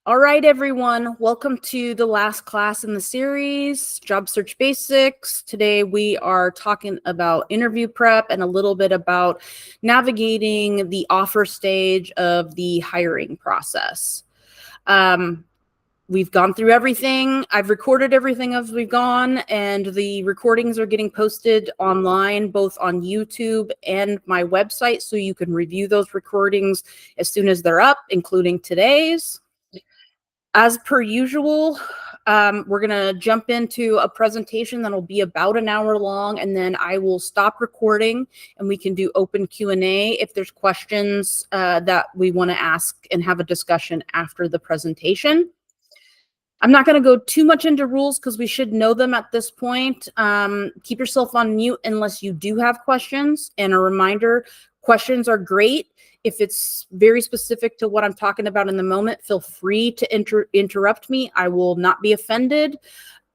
All right, everyone. Welcome to the last class in the series, Job Search Basics. Today we are talking about interview prep and a little bit about navigating the offer stage of the hiring process. We've gone through everything. I've recorded everything as we've gone, and the recordings are getting posted online, both on YouTube and my website, so you can review those recordings as soon as they're up, including today's. As per usual, we're going to jump into a presentation that'll be about an hour long, and then I will stop recording and we can do open Q&A if there's questions that we want to ask and have a discussion after the presentation. I'm not going to go too much into rules because we should know them at this point. Keep yourself on mute unless you do have questions. And a reminder, questions are great. If it's very specific to what I'm talking about in the moment, feel free to interrupt me. I will not be offended.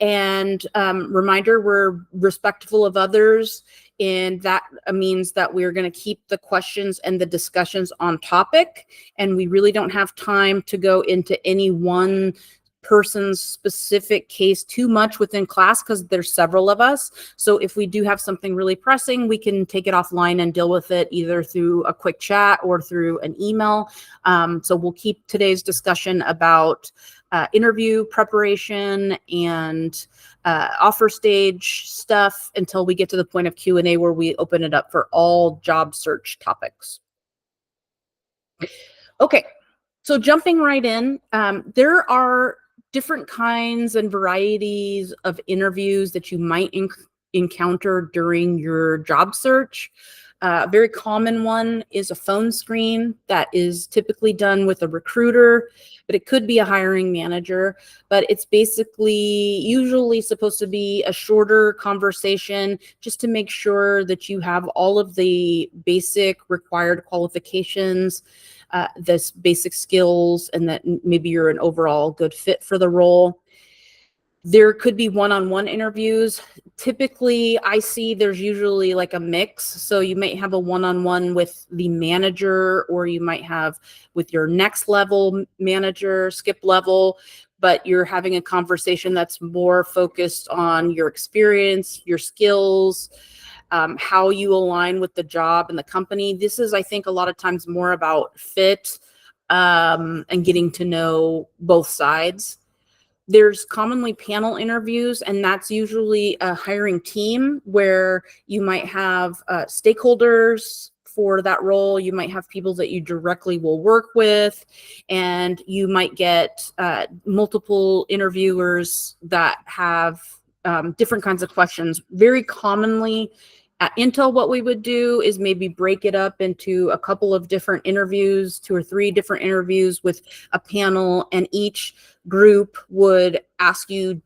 And reminder, we're respectful of others. And that means that we're going to keep the questions and the discussions on topic. And we really don't have time to go into any one person's specific case too much within class because there's several of us. So if we do have something really pressing, we can take it offline and deal with it either through a quick chat or through an email. So we'll keep today's discussion about interview preparation and offer stage stuff until we get to the point of Q&A where we open it up for all job search topics. Okay, so jumping right in, there are different kinds and varieties of interviews that you might encounter during your job search. A very common one is a phone screen that is typically done with a recruiter, but it could be a hiring manager. But it's basically usually supposed to be a shorter conversation just to make sure that you have all of the basic required qualifications, this basic skills, and that maybe you're an overall good fit for the role. There could be one-on-one interviews. Typically, I see there's usually like a mix. So you might have a one-on-one with the manager, or you might have with your next level manager, skip level, but you're having a conversation that's more focused on your experience, your skills, how you align with the job and the company. This is, I think, a lot of times more about fit and getting to know both sides. There's commonly panel interviews, and that's usually a hiring team where you might have stakeholders for that role. You might have people that you directly will work with, and you might get multiple interviewers that have different kinds of questions. Very commonly at Intel, what we would do is maybe break it up into a couple of different interviews, 2 or 3 different interviews with a panel, and each group would ask you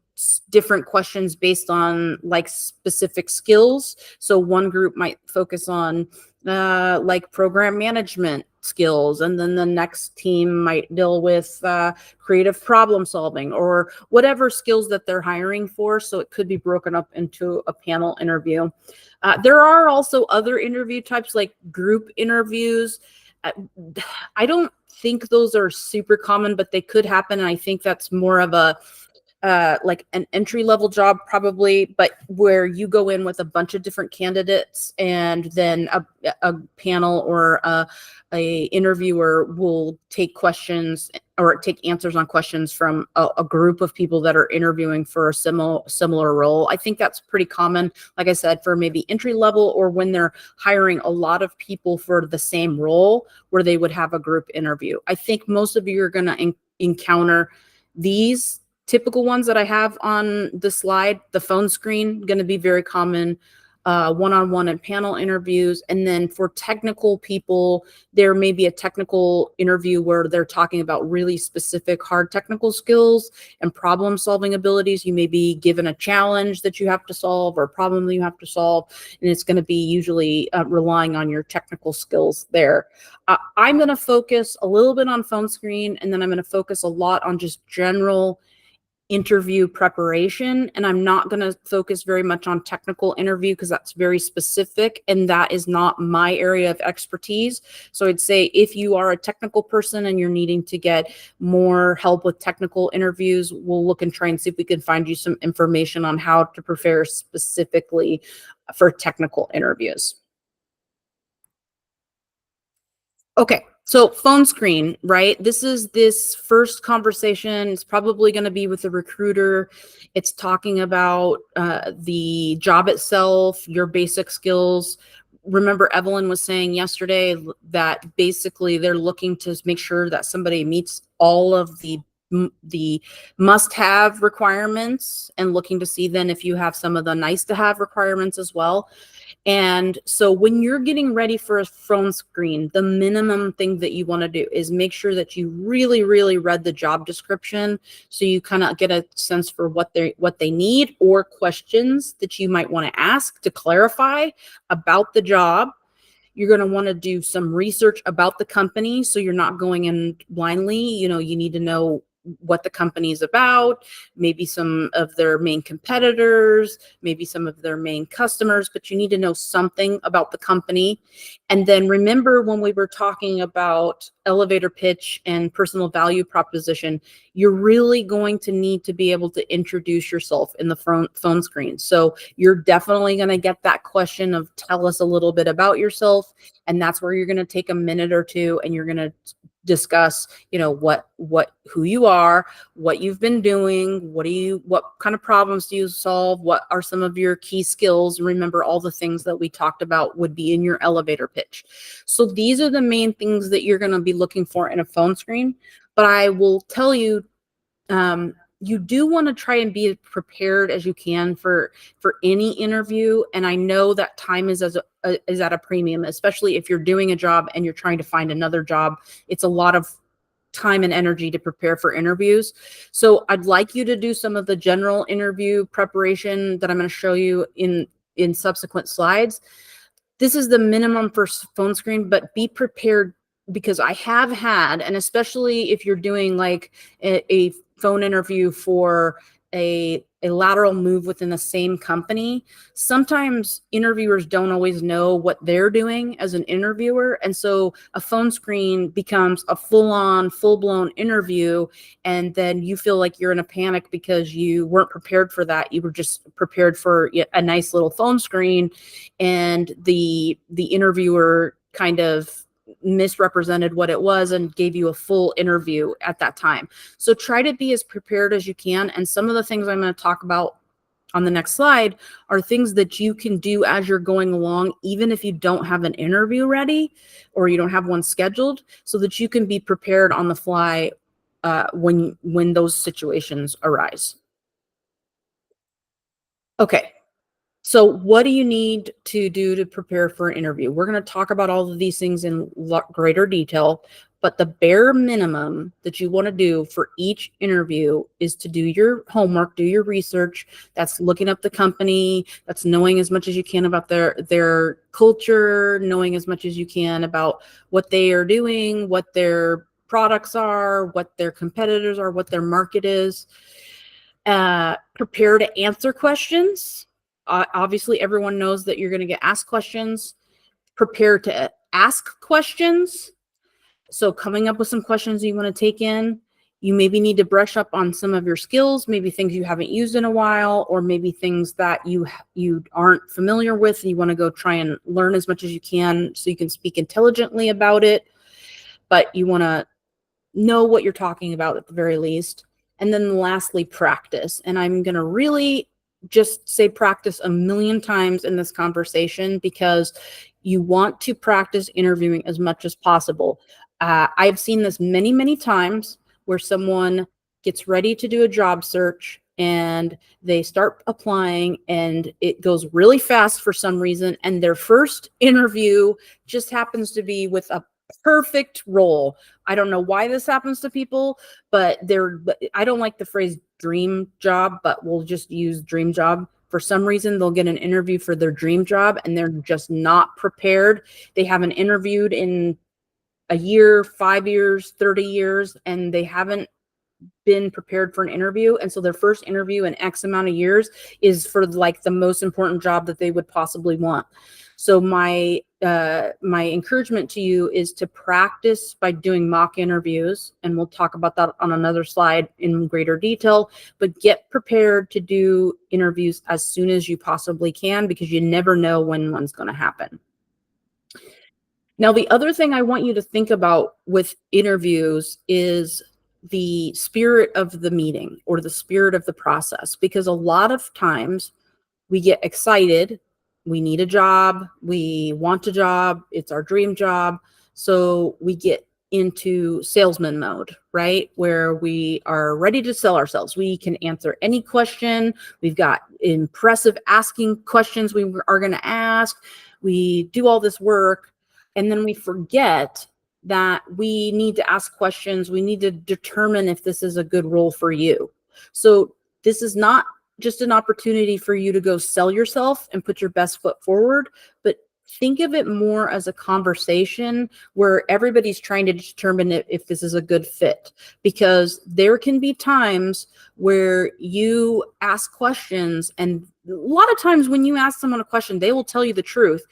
different questions based on like specific skills. So one group might focus on like program management skills, and then the next team might deal with creative problem solving or whatever skills that they're hiring for. So it could be broken up into a panel interview. There are also other interview types like group interviews. I don't think those are super common, but they could happen. And I think that's more of a like an entry-level job probably, but where you go in with a bunch of different candidates, and then a panel or a interviewer will take questions or take answers on questions from a group of people that are interviewing for a similar role. I think that's pretty common, like I said, for maybe entry level, or when they're hiring a lot of people for the same role where they would have a group interview. I think most of you are going to encounter these typical ones that I have on the slide. The phone screen, going to be very common, one-on-one and panel interviews. And then for technical people, there may be a technical interview where they're talking about really specific hard technical skills and problem solving abilities. You may be given a challenge that you have to solve or a problem that you have to solve, and it's going to be usually relying on your technical skills there. I'm going to focus a little bit on phone screen, and then I'm going to focus a lot on just general interview preparation, and I'm not going to focus very much on technical interview because that's very specific and that is not my area of expertise. So I'd say if you are a technical person and you're needing to get more help with technical interviews, we'll look and try and see if we can find you some information on how to prepare specifically for technical interviews. Okay, so phone screen, right? This first conversation. It's probably going to be with the recruiter. It's talking about the job itself, your basic skills. Remember, Evelyn was saying yesterday that basically they're looking to make sure that somebody meets all of the must-have requirements and looking to see then if you have some of the nice-to-have requirements as well. And so when you're getting ready for a phone screen, the minimum thing that you want to do is make sure that you really, really read the job description so you kind of get a sense for what they need or questions that you might want to ask to clarify about the job. You're going to want to do some research about the company so you're not going in blindly. You know, you need to know what the company is about, maybe some of their main competitors, maybe some of their main customers, but you need to know something about the company. And then remember when we were talking about elevator pitch and personal value proposition, you're really going to need to be able to introduce yourself in the phone screen. So you're definitely going to get that question of tell us a little bit about yourself. And that's where you're going to take a minute or two and you're going to discuss, you know, who you are, what you've been doing, what kind of problems do you solve, what are some of your key skills. Remember, all the things that we talked about would be in your elevator pitch. So these are the main things that you're going to be looking for in a phone screen. But I will tell you, you do want to try and be as prepared as you can for any interview. And I know that time is at a premium, especially if you're doing a job and you're trying to find another job. It's a lot of time and energy to prepare for interviews. So I'd like you to do some of the general interview preparation that I'm going to show you in subsequent slides. This is the minimum for phone screen, but be prepared because I have had, and especially if you're doing like a phone interview for a lateral move within the same company, sometimes interviewers don't always know what they're doing as an interviewer. And so a phone screen becomes a full-blown interview. And then you feel like you're in a panic because you weren't prepared for that. You were just prepared for a nice little phone screen. And the interviewer kind of misrepresented what it was and gave you a full interview at that time. So try to be as prepared as you can. And some of the things I'm going to talk about on the next slide are things that you can do as you're going along, even if you don't have an interview ready or you don't have one scheduled, so that you can be prepared on the fly when those situations arise. Okay. So what do you need to do to prepare for an interview? We're going to talk about all of these things in greater detail, but the bare minimum that you want to do for each interview is to do your homework, do your research. That's looking up the company, that's knowing as much as you can about their culture, knowing as much as you can about what they are doing, what their products are, what their competitors are, what their market is. Prepare to answer questions. Obviously, everyone knows that you're going to get asked questions. Prepare to ask questions. So coming up with some questions you want to take in. You maybe need to brush up on some of your skills, maybe things you haven't used in a while, or maybe things that you aren't familiar with. And you want to go try and learn as much as you can so you can speak intelligently about it. But you want to know what you're talking about at the very least. And then lastly, practice. And I'm going to really just say practice a million times in this conversation because you want to practice interviewing as much as possible. I've seen this many, many times where someone gets ready to do a job search and they start applying and it goes really fast for some reason. And their first interview just happens to be with a perfect role. I don't know why this happens to people, but I don't like the phrase dream job, but we'll just use dream job. For some reason, they'll get an interview for their dream job and they're just not prepared. They haven't interviewed in a year, 5 years, 30 years, and they haven't been prepared for an interview, and so their first interview in X amount of years is for like the most important job that they would possibly want. So my encouragement to you is to practice by doing mock interviews, and we'll talk about that on another slide in greater detail, but get prepared to do interviews as soon as you possibly can, because you never know when one's going to happen. Now, the other thing I want you to think about with interviews is the spirit of the meeting or the spirit of the process, because a lot of times we get excited. We need a job. We want a job. It's our dream job. So we get into salesman mode, right? Where we are ready to sell ourselves. We can answer any question. We've got impressive asking questions we are going to ask. We do all this work, and then we forget that we need to ask questions. We need to determine if this is a good role for you. So this is not just an opportunity for you to go sell yourself and put your best foot forward, but think of it more as a conversation where everybody's trying to determine if this is a good fit, because there can be times where you ask questions, and a lot of times when you ask someone a question, they will tell you the truth,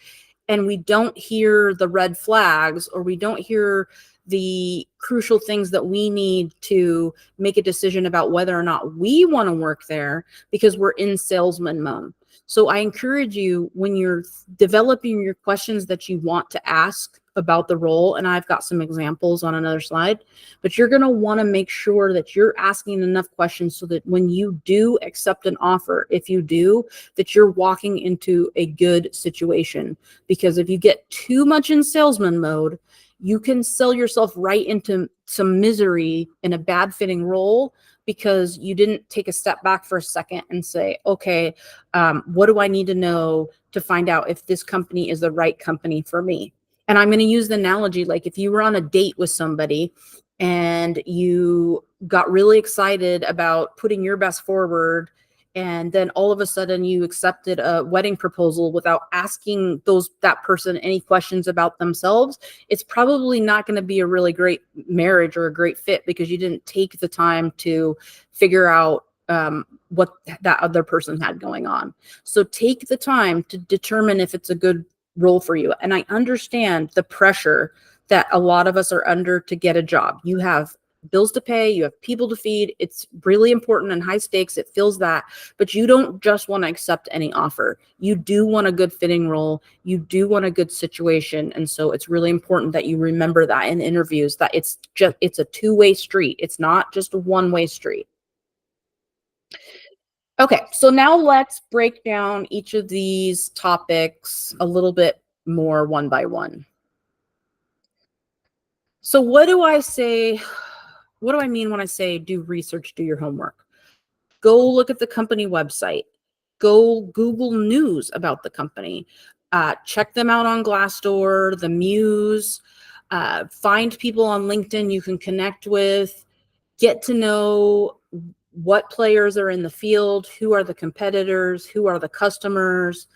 and we don't hear the red flags, or we don't hear the crucial things that we need to make a decision about whether or not we want to work there, because we're in salesman mode. So I encourage you, when you're developing your questions that you want to ask about the role, and I've got some examples on another slide, but you're going to want to make sure that you're asking enough questions so that when you do accept an offer, if you do, that you're walking into a good situation. Because if you get too much in salesman mode, you can sell yourself right into some misery in a bad fitting role, because you didn't take a step back for a second and say, okay, what do I need to know to find out if this company is the right company for me? And I'm going to use the analogy, like if you were on a date with somebody and you got really excited about putting your best forward, and then all of a sudden you accepted a wedding proposal without asking that person any questions about themselves, it's probably not going to be a really great marriage or a great fit, because you didn't take the time to figure out what that other person had going on. So take the time to determine if it's a good role for you. And I understand the pressure that a lot of us are under to get a job. You have bills to pay, you have people to feed. It's really important and high stakes. It feels that, but you don't just want to accept any offer. You do want a good fitting role. You do want a good situation. And so it's really important that you remember that in interviews, that it's a two-way street. It's not just a one-way street. Okay, so now let's break down each of these topics a little bit more one by one. So what do I say? What do I mean when I say do research, do your homework? Go look at the company website. Go Google news about the company. Check them out on Glassdoor, the Muse. Find people on LinkedIn you can connect with. Get to know what players are in the field, who are the competitors, who are the customers.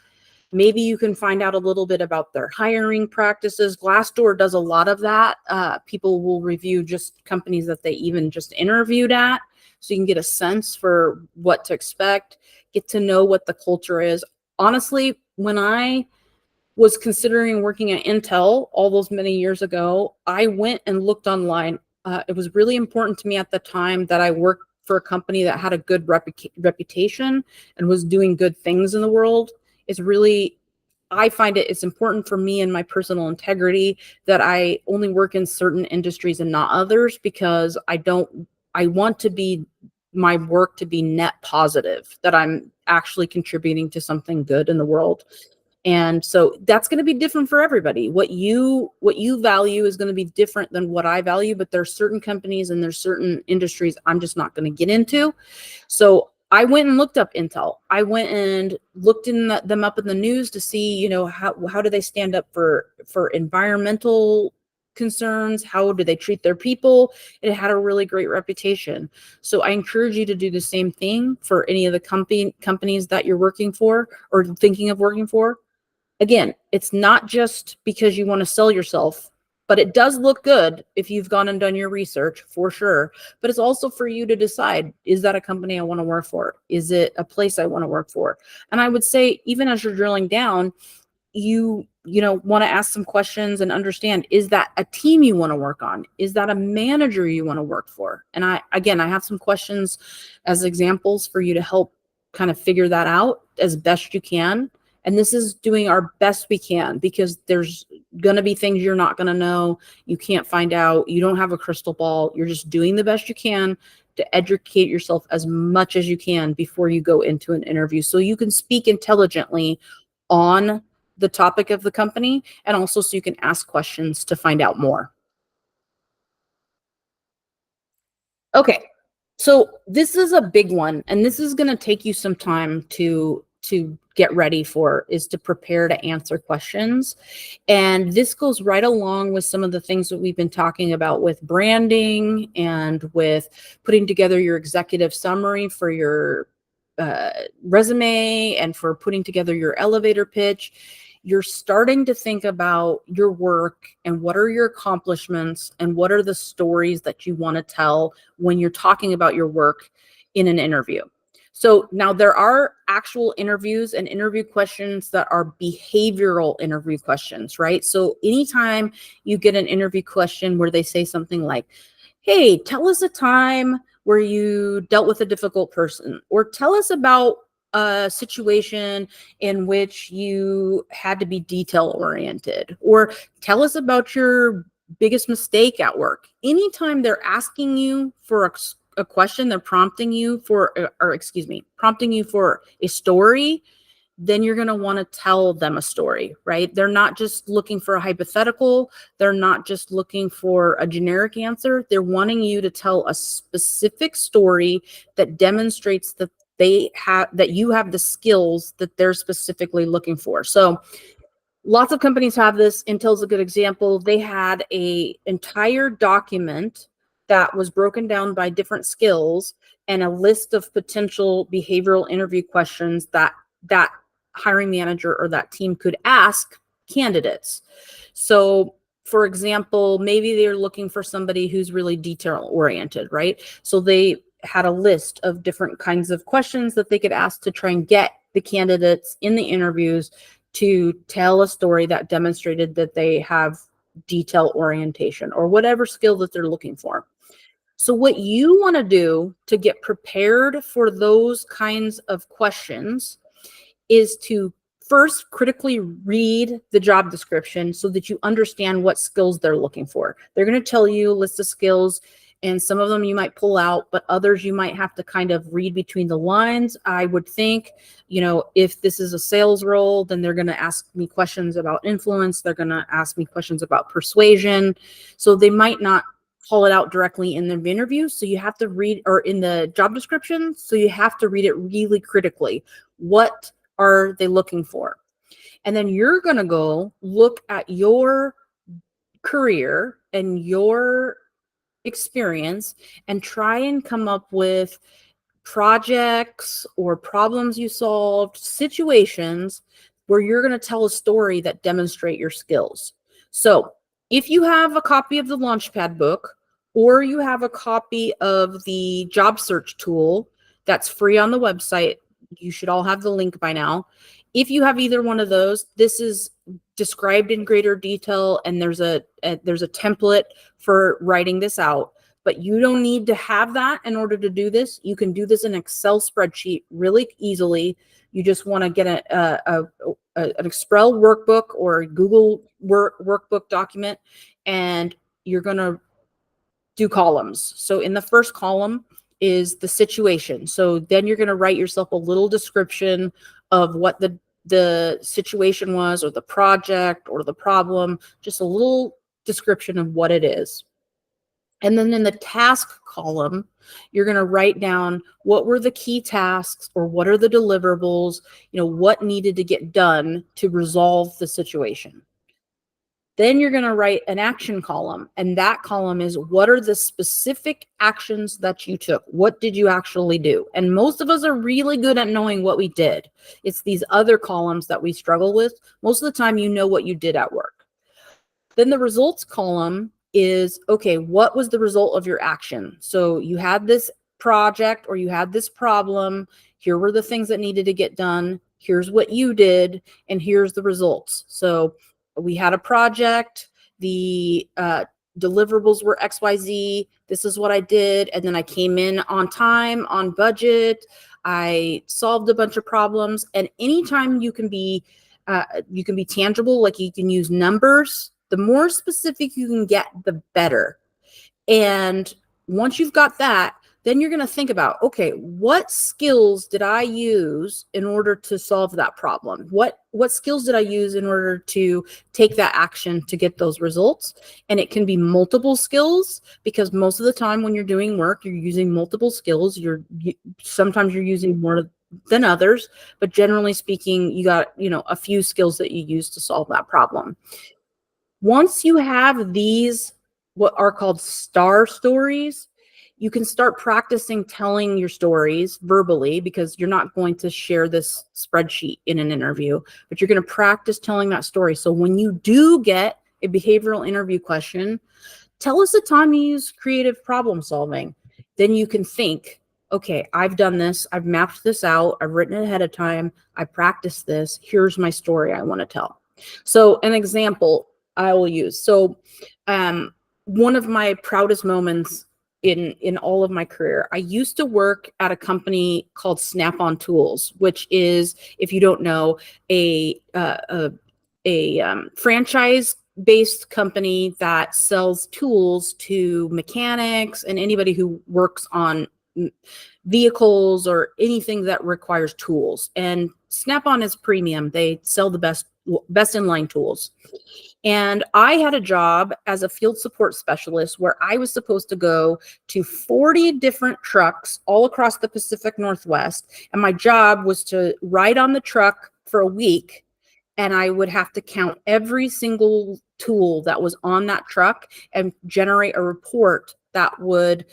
Maybe you can find out a little bit about their hiring practices. Glassdoor does a lot of that. People will review just companies that they even just interviewed at, so you can get a sense for what to expect, get to know what the culture is. Honestly, when I was considering working at Intel all those many years ago, I went and looked online. It was really important to me at the time that I worked for a company that had a good reputation and was doing good things in the world. I find it's important for me and my personal integrity that I only work in certain industries and not others, because I want my work to be net positive, that I'm actually contributing to something good in the world. And so that's going to be different for everybody. What you value is going to be different than what I value, but there's certain companies and there's certain industries I'm just not going to get into. So I went and looked up Intel. I went and looked them up in the news to see, how do they stand up for environmental concerns? How do they treat their people? It had a really great reputation. So I encourage you to do the same thing for any of the companies that you're working for or thinking of working for. Again, it's not just because you want to sell yourself. But it does look good if you've gone and done your research for sure. But it's also for you to decide, is that a company I want to work for? Is it a place I want to work for? And I would say, even as you're drilling down, you want to ask some questions and understand, is that a team you want to work on? Is that a manager you want to work for? And I have some questions as examples for you to help kind of figure that out as best you can. And this is doing our best we can, because there's going to be things you're not going to know, you can't find out, you don't have a crystal ball. You're just doing the best you can to educate yourself as much as you can before you go into an interview, so you can speak intelligently on the topic of the company, and also so you can ask questions to find out more. Okay. So this is a big one, and this is going to take you some time to get ready for, is to prepare to answer questions. And this goes right along with some of the things that we've been talking about with branding and with putting together your executive summary for your resume and for putting together your elevator pitch. You're starting to think about your work and what are your accomplishments and what are the stories that you want to tell when you're talking about your work in an interview. So now there are actual interviews and interview questions that are behavioral interview questions, right? So anytime you get an interview question where they say something like, hey, tell us a time where you dealt with a difficult person, or tell us about a situation in which you had to be detail oriented, or tell us about your biggest mistake at work. Anytime they're asking you for a question, they're prompting you for, prompting you for a story, then you're going to want to tell them a story, right? They're not just looking for a hypothetical. They're not just looking for a generic answer. They're wanting you to tell a specific story that demonstrates that you have the skills that they're specifically looking for. So lots of companies have this. Intel's a good example. They had an entire document that was broken down by different skills and a list of potential behavioral interview questions that hiring manager or that team could ask candidates. So, for example, maybe they're looking for somebody who's really detail oriented, right? So they had a list of different kinds of questions that they could ask to try and get the candidates in the interviews to tell a story that demonstrated that they have detail orientation or whatever skill that they're looking for. So what you want to do to get prepared for those kinds of questions is to first critically read the job description so that you understand what skills they're looking for. They're going to tell you a list of skills, and some of them you might pull out, but others you might have to kind of read between the lines. I would think, if this is a sales role, then they're going to ask me questions about influence. They're going to ask me questions about persuasion. So they might not call it out directly in the interview. So you have to read, or in the job description. So you have to read it really critically. What are they looking for? And then you're going to go look at your career and your experience and try and come up with projects or problems you solved, situations where you're going to tell a story that demonstrate your skills. So if you have a copy of the Launchpad book, or you have a copy of the job search tool that's free on the website, you should all have the link by now. If you have either one of those, this is described in greater detail, and there's a template for writing this out. But you don't need to have that in order to do this. You can do this in an Excel spreadsheet really easily. You just want to get an Excel workbook or a Google workbook document, and you're going to do columns. So in the first column is the situation. So then you're going to write yourself a little description of what the situation was, or the project, or the problem, just a little description of what it is. And then in the task column, you're going to write down what were the key tasks, or what are the deliverables, what needed to get done to resolve the situation. Then you're going to write an action column, and that column is what are the specific actions that you took? What did you actually do? And most of us are really good at knowing what we did. It's these other columns that we struggle with. Most of the time, you know what you did at work. Then the results column is, okay, what was the result of your action? So you had this project or you had this problem. Here were the things that needed to get done. Here's what you did, and here's the results. So we had a project. The deliverables were XYZ. This is what I did. And then I came in on time, on budget. I solved a bunch of problems. And anytime you can be tangible, like you can use numbers. The more specific you can get, the better. And once you've got that, then you're going to think about, okay, what skills did I use in order to solve that problem? What skills did I use in order to take that action to get those results? And it can be multiple skills, because most of the time when you're doing work, you're using multiple skills. Sometimes you're using more than others, but generally speaking, you got, a few skills that you use to solve that problem. Once you have these, what are called star stories, you can start practicing telling your stories verbally, because you're not going to share this spreadsheet in an interview, but you're going to practice telling that story. So when you do get a behavioral interview question, tell us a time you use creative problem solving. Then you can think, okay, I've done this. I've mapped this out. I've written it ahead of time. I practiced this. Here's my story I want to tell. So an example I will use. So one of my proudest moments in all of my career, I used to work at a company called Snap-on Tools, which is, if you don't know, a franchise-based company that sells tools to mechanics and anybody who works on vehicles or anything that requires tools. And Snap-on is premium. They sell the best in-line tools. And I had a job as a field support specialist where I was supposed to go to 40 different trucks all across the Pacific Northwest. And my job was to ride on the truck for a week, and I would have to count every single tool that was on that truck and generate a report that would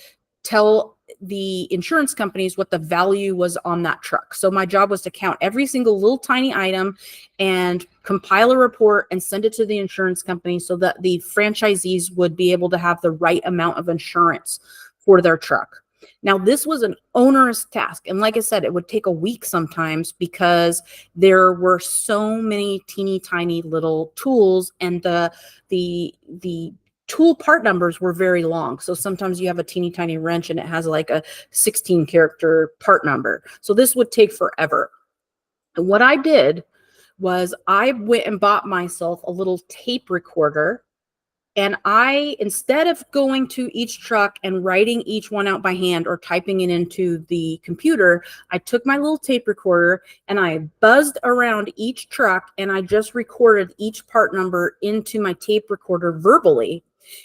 tell the insurance companies what the value was on that truck. So my job was to count every single little tiny item and compile a report and send it to the insurance company so that the franchisees would be able to have the right amount of insurance for their truck. Now, this was an onerous task. And like I said, it would take a week sometimes because there were so many teeny tiny little tools, and the tool part numbers were very long. So sometimes you have a teeny tiny wrench and it has like a 16 character part number. So this would take forever. And what I did was I went and bought myself a little tape recorder. And instead of going to each truck and writing each one out by hand or typing it into the computer, I took my little tape recorder and I buzzed around each truck and I just recorded each part number into my tape recorder verbally.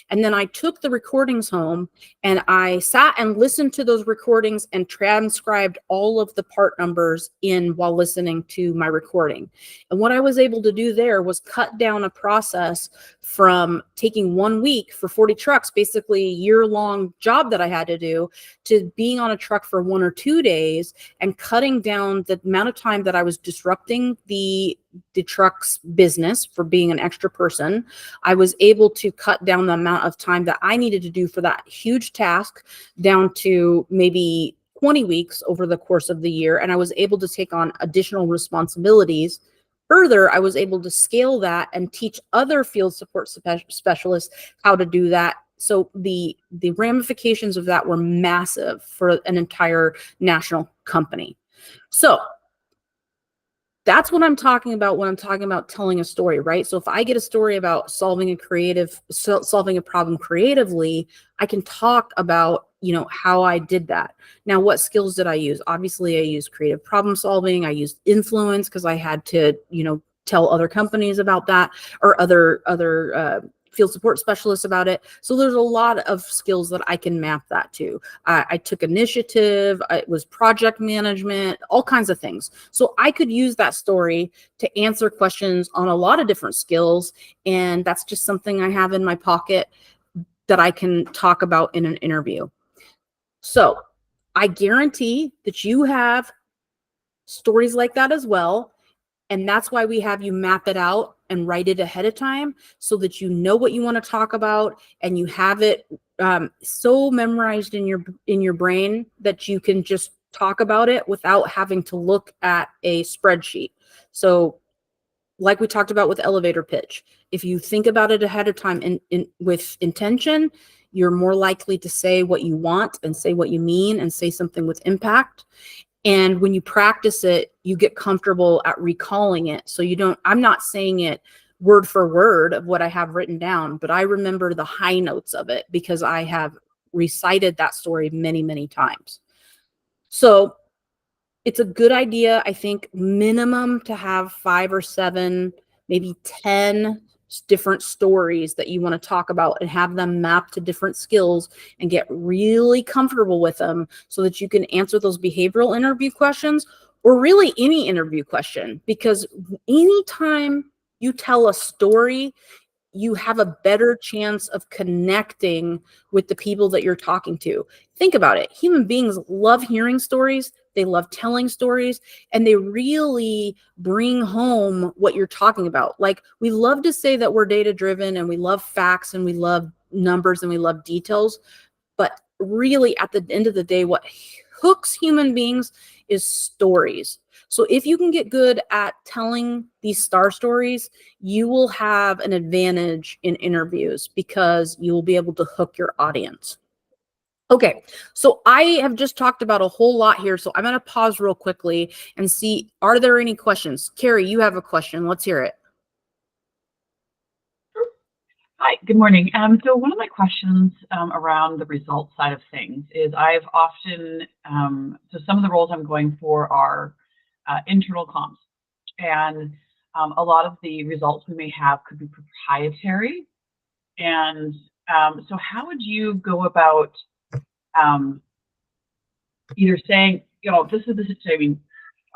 And then I took the recordings home and I sat and listened to those recordings and transcribed all of the part numbers in while listening to my recording. And what I was able to do there was cut down a process from taking 1 week for 40 trucks, basically a year-long job that I had to do, to being on a truck for 1 or 2 days and cutting down the amount of time that I was disrupting the truck's business for being an extra person. I was able to cut down the amount of time that I needed to do for that huge task down to maybe 20 weeks over the course of the year. And I was able to take on additional responsibilities. Further, I was able to scale that and teach other field support specialists how to do that. So the ramifications of that were massive for an entire national company. So that's what I'm talking about when I'm talking about telling a story, right? So if I get a story about solving a problem creatively, I can talk about, how I did that. Now, what skills did I use? Obviously, I used creative problem solving. I used influence because I had to, tell other companies about that, or other field support specialists about it. So there's a lot of skills that I can map that to. I took initiative, it was project management, all kinds of things. So I could use that story to answer questions on a lot of different skills. And that's just something I have in my pocket that I can talk about in an interview. So I guarantee that you have stories like that as well. And that's why we have you map it out and write it ahead of time so that you know what you want to talk about and you have it so memorized in your brain that you can just talk about it without having to look at a spreadsheet. So like we talked about with elevator pitch, if you think about it ahead of time with intention, you're more likely to say what you want and say what you mean and say something with impact. And when you practice it, you get comfortable at recalling it. So I'm not saying it word for word of what I have written down, but I remember the high notes of it because I have recited that story many, many times. So it's a good idea, I think, minimum to have 5 or 7, maybe 10 different stories that you want to talk about and have them mapped to different skills and get really comfortable with them so that you can answer those behavioral interview questions or really any interview question. Because anytime you tell a story, you have a better chance of connecting with the people that you're talking to. Think about it. Human beings love hearing stories. They love telling stories, and they really bring home what you're talking about. Like, we love to say that we're data driven and we love facts and we love numbers and we love details. But really, at the end of the day, what hooks human beings is stories. So if you can get good at telling these star stories, you will have an advantage in interviews because you will be able to hook your audience. Okay, so I have just talked about a whole lot here, so I'm going to pause real quickly and see, are there any questions? Carrie, you have a question. Let's hear it. Hi, good morning. So one of my questions around the results side of things is I've often, so some of the roles I'm going for are internal comms, and a lot of the results we may have could be proprietary. And so how would you go about either saying, this is the situation, I mean,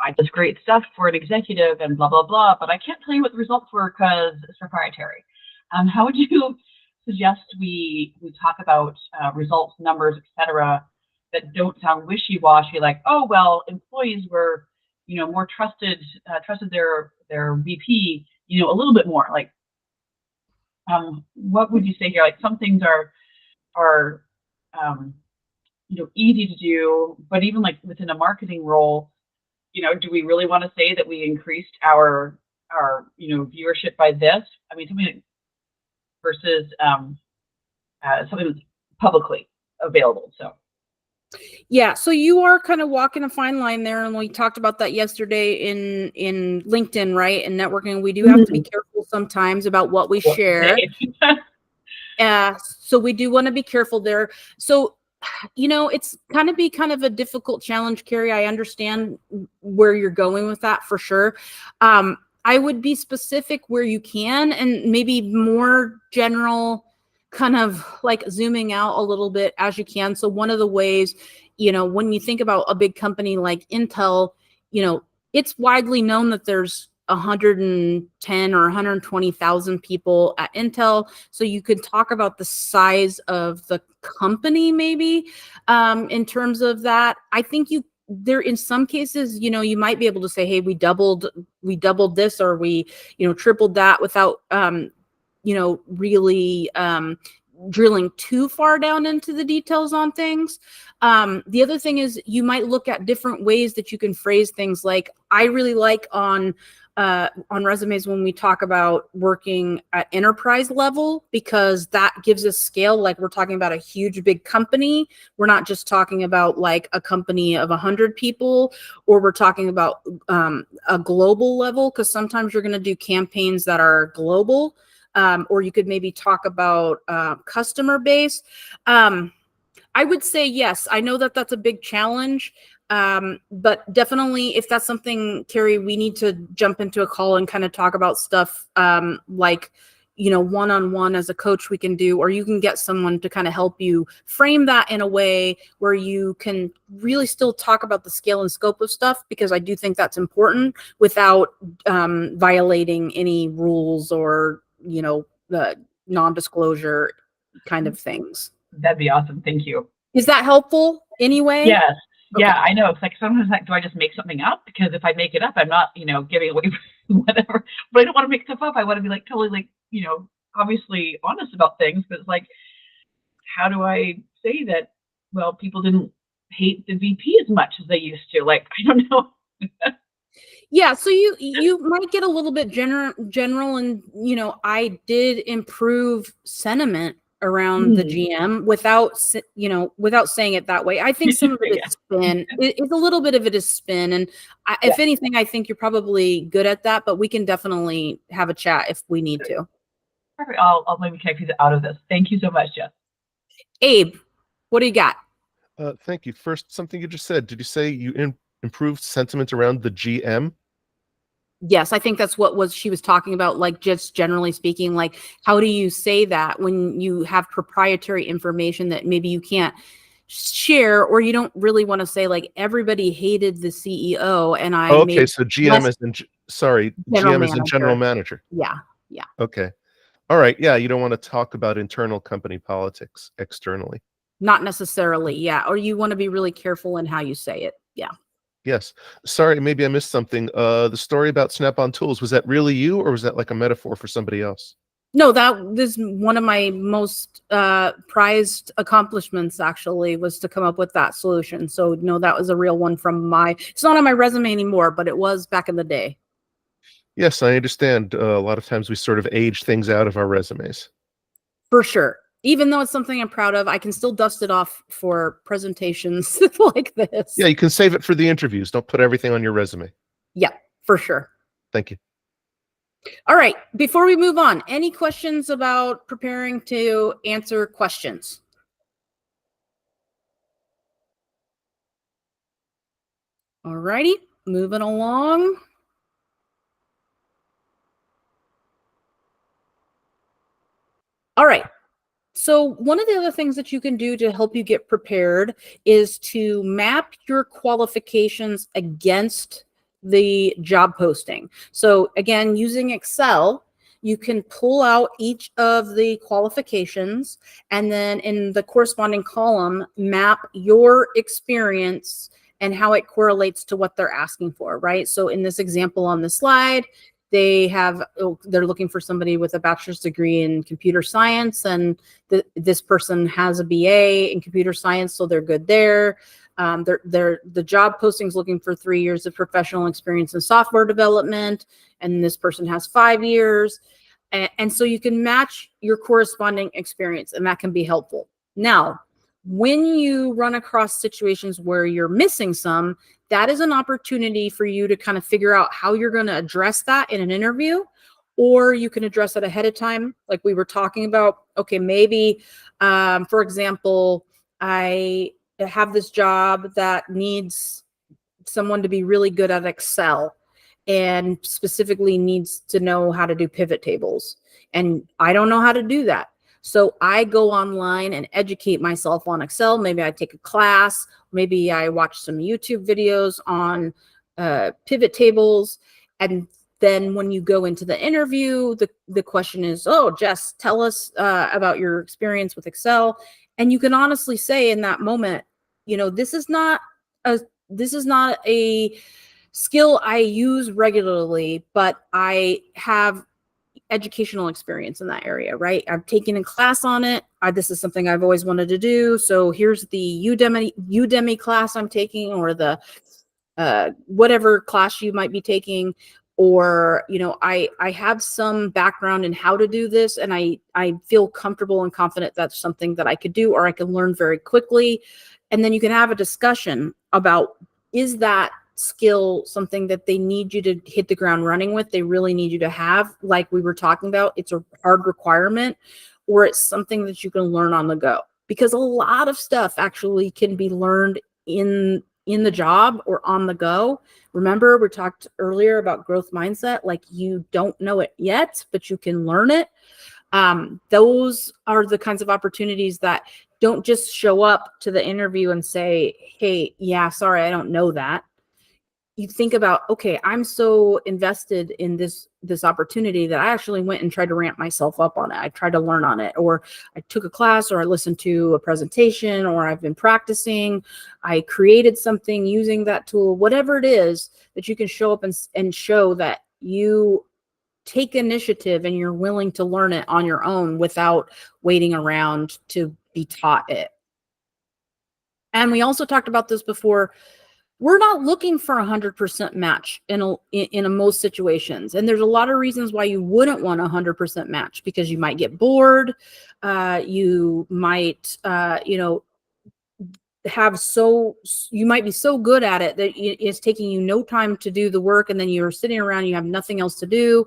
I did great stuff for an executive and blah, blah, blah, but I can't tell you what the results were because it's proprietary. How would you suggest we talk about results, numbers, etc., that don't sound wishy-washy, like, oh, well, employees were, more trusted their VP, a little bit more. Like, what would you say here? Like, some things are easy to do, but even like within a marketing role, do we really want to say that we increased our viewership by this? I mean, something like, versus something that's publicly available. So yeah, so you are kind of walking a fine line there, and we talked about that yesterday in LinkedIn, right? And networking, we do have to be careful sometimes about what we share. So we do want to be careful there. So it's kind of a difficult challenge, Carrie. I understand where you're going with that for sure. I would be specific where you can, and maybe more general, kind of like zooming out a little bit as you can. So one of the ways, when you think about a big company like Intel, it's widely known that there's 110 or 120,000 people at Intel. So you could talk about the size of the company, maybe, in terms of that. I think there, in some cases, you might be able to say, hey, we doubled this, or we, tripled that, without, really drilling too far down into the details on things. The other thing is, you might look at different ways that you can phrase things. Like, I really like on resumes when we talk about working at enterprise level, because that gives us scale. Like, we're talking about a huge, big company. We're not just talking about like a company of 100 people, or we're talking about a global level, because sometimes you're going to do campaigns that are global. Or you could maybe talk about customer base. I would say yes. I know that that's a big challenge, but definitely, if that's something, Carrie, we need to jump into a call and kind of talk about stuff like, one-on-one as a coach we can do, or you can get someone to kind of help you frame that in a way where you can really still talk about the scale and scope of stuff, because I do think that's important without violating any rules or, the non-disclosure kind of things. That'd be awesome. Thank you. Is that helpful anyway? Yes. Okay. Yeah, I know. It's like, sometimes, like, do I just make something up? Because if I make it up, I'm not, giving away whatever. But I don't want to make stuff up. I want to be like totally like, you know, obviously honest about things, but it's like, how do I say that, well, people didn't hate the VP as much as they used to? Like, I don't know. Yeah, so you might get a little bit general, and you know, I did improve sentiment around the GM without without saying it that way. I think some of it is spin. It's a little bit of it is spin, and if anything, I think you're probably good at that. But we can definitely have a chat if we need to. Perfect. I'll maybe take you out of this. Thank you so much, Jess. Abe, what do you got? Thank you. First, something you just said. Did you say you improved sentiment around the GM? Yes, I think that's what she was talking about, like just generally speaking, like how do you say that when you have proprietary information that maybe you can't share, or you don't really want to say like everybody hated the CEO and I okay, so GM is in GM is in general manager. Yeah. Okay. All right. Yeah, you don't want to talk about internal company politics externally. Not necessarily, yeah. Or you want to be really careful in how you say it. Yeah. Yes. Sorry, maybe I missed something. The story about Snap-on Tools, was that really you, or was that like a metaphor for somebody else? No, that is one of my most prized accomplishments, actually, was to come up with that solution. So no, that was a real one from it's not on my resume anymore, but it was back in the day. Yes, I understand. A lot of times we sort of age things out of our resumes. For sure. Even though it's something I'm proud of, I can still dust it off for presentations like this. Yeah, you can save it for the interviews. Don't put everything on your resume. Yeah, for sure. Thank you. All right. Before we move on, any questions about preparing to answer questions? All righty. Moving along. All right. So one of the other things that you can do to help you get prepared is to map your qualifications against the job posting. So again, using Excel, you can pull out each of the qualifications and then in the corresponding column, map your experience and how it correlates to what they're asking for, right? So in this example on the slide, they're looking for somebody with a bachelor's degree in computer science, and this person has a BA in computer science, so they're good there. The job posting's looking for 3 years of professional experience in software development, and this person has 5 years. And so you can match your corresponding experience, and that can be helpful. Now, when you run across situations where you're missing some, that is an opportunity for you to kind of figure out how you're going to address that in an interview, or you can address it ahead of time. Like we were talking about, okay, maybe, for example, I have this job that needs someone to be really good at Excel and specifically needs to know how to do pivot tables. And I don't know how to do that. So I go online and educate myself on Excel. Maybe I take a class, maybe I watch some YouTube videos on pivot tables. And then when you go into the interview, the question is, oh, Jess, tell us about your experience with Excel. And you can honestly say in that moment, you know, this is not a skill I use regularly, but I have educational experience in that area, right? I've taken a class on it. This is something I've always wanted to do. So here's the Udemy class I'm taking, or the whatever class you might be taking. Or, you know, I have some background in how to do this, and I feel comfortable and confident that's something that I could do, or I can learn very quickly. And then you can have a discussion about, is that skill something that they need you to hit the ground running with, they really need you to have, like we were talking about, it's a hard requirement, or it's something that you can learn on the go? Because a lot of stuff actually can be learned in the job or on the go. Remember, we talked earlier about growth mindset, like you don't know it yet, but you can learn it. Those are the kinds of opportunities that don't just show up to the interview and say, hey, yeah, sorry, I don't know that. You think about, okay, I'm so invested in this opportunity that I actually went and tried to ramp myself up on it. I tried to learn on it, or I took a class, or I listened to a presentation, or I've been practicing. I created something using that tool, whatever it is that you can show up and show that you take initiative and you're willing to learn it on your own without waiting around to be taught it. And we also talked about this before. We're not looking for 100% match in most situations. And there's a lot of reasons why you wouldn't want a 100% match, because you might get bored. You might, you might be so good at it that it's taking you no time to do the work, and then you're sitting around, you have nothing else to do.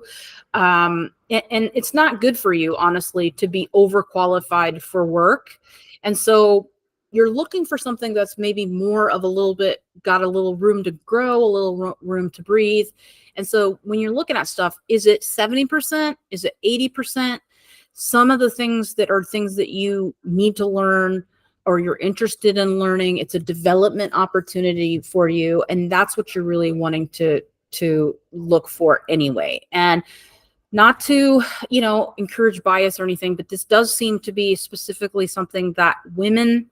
And it's not good for you, honestly, to be overqualified for work. And so you're looking for something that's maybe more of got a little room to grow, a little room to breathe. And so when you're looking at stuff, is it 70%? Is it 80%? Some of the things that you need to learn or you're interested in learning, it's a development opportunity for you. And that's what you're really wanting to look for anyway. And not to, encourage bias or anything, but this does seem to be specifically something that women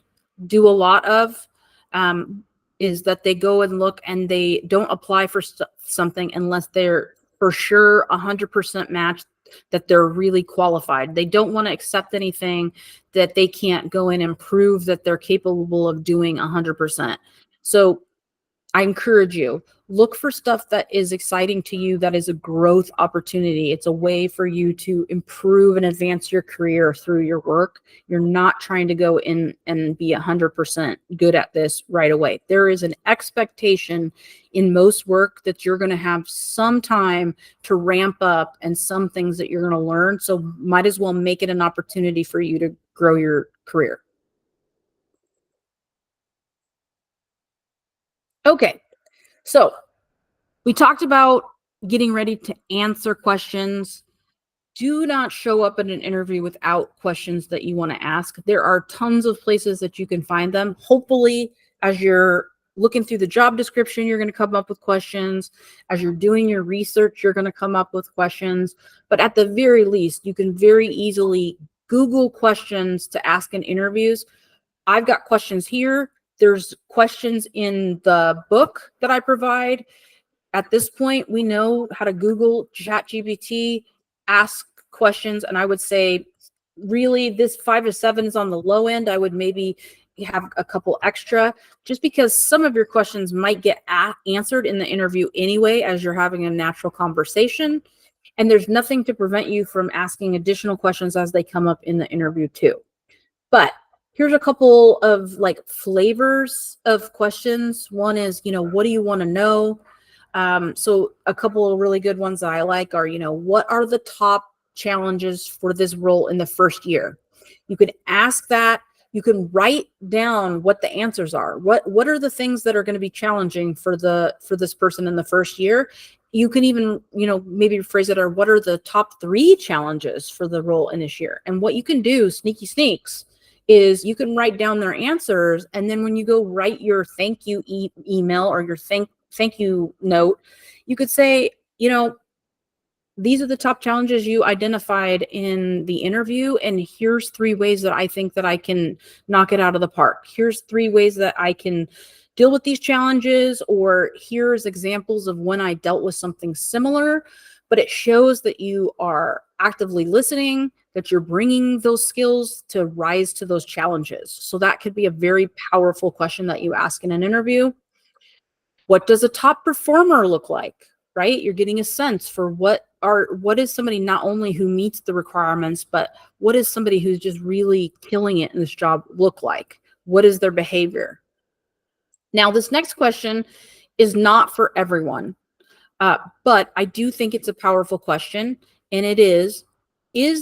do a lot of, is that they go and look and they don't apply for something unless they're for sure 100% matched, that they're really qualified. They don't want to accept anything that they can't go in and prove that they're capable of doing 100%. So I encourage you, look for stuff that is exciting to you, that is a growth opportunity. It's a way for you to improve and advance your career through your work. You're not trying to go in and be 100% good at this right away. There is an expectation in most work that you're going to have some time to ramp up and some things that you're going to learn. So might as well make it an opportunity for you to grow your career. Okay, so we talked about getting ready to answer questions. Do not show up at an interview without questions that you want to ask. There are tons of places that you can find them. Hopefully, as you're looking through the job description, you're going to come up with questions. As you're doing your research, you're going to come up with questions. But at the very least, you can very easily Google questions to ask in interviews. I've got questions here. There's questions in the book that I provide. At this point, we know how to Google ChatGPT, ask questions, and I would say really this 5 to 7 is on the low end. I would maybe have a couple extra, just because some of your questions might get answered in the interview anyway as you're having a natural conversation. And there's nothing to prevent you from asking additional questions as they come up in the interview too. But here's a couple of flavors of questions. One is, what do you want to know? So a couple of really good ones that I like are, what are the top challenges for this role in the first year? You can ask that. You can write down what the answers are. What are the things that are going to be challenging for this person in the first year? You can even, maybe phrase it, or what are the top 3 challenges for the role in this year? And what you can do, sneaky sneaks, is you can write down their answers. And then when you go write your thank you email or your thank you note, you could say, these are the top challenges you identified in the interview, and here's 3 ways that I think that I can knock it out of the park. Here's 3 ways that I can deal with these challenges, or here's examples of when I dealt with something similar. But it shows that you are actively listening, that you're bringing those skills to rise to those challenges. So that could be a very powerful question that you ask in an interview. What does a top performer look like, right? You're getting a sense for what is somebody not only who meets the requirements, but what is somebody who's just really killing it in this job look like? What is their behavior? Now, this next question is not for everyone, but I do think it's a powerful question, and it is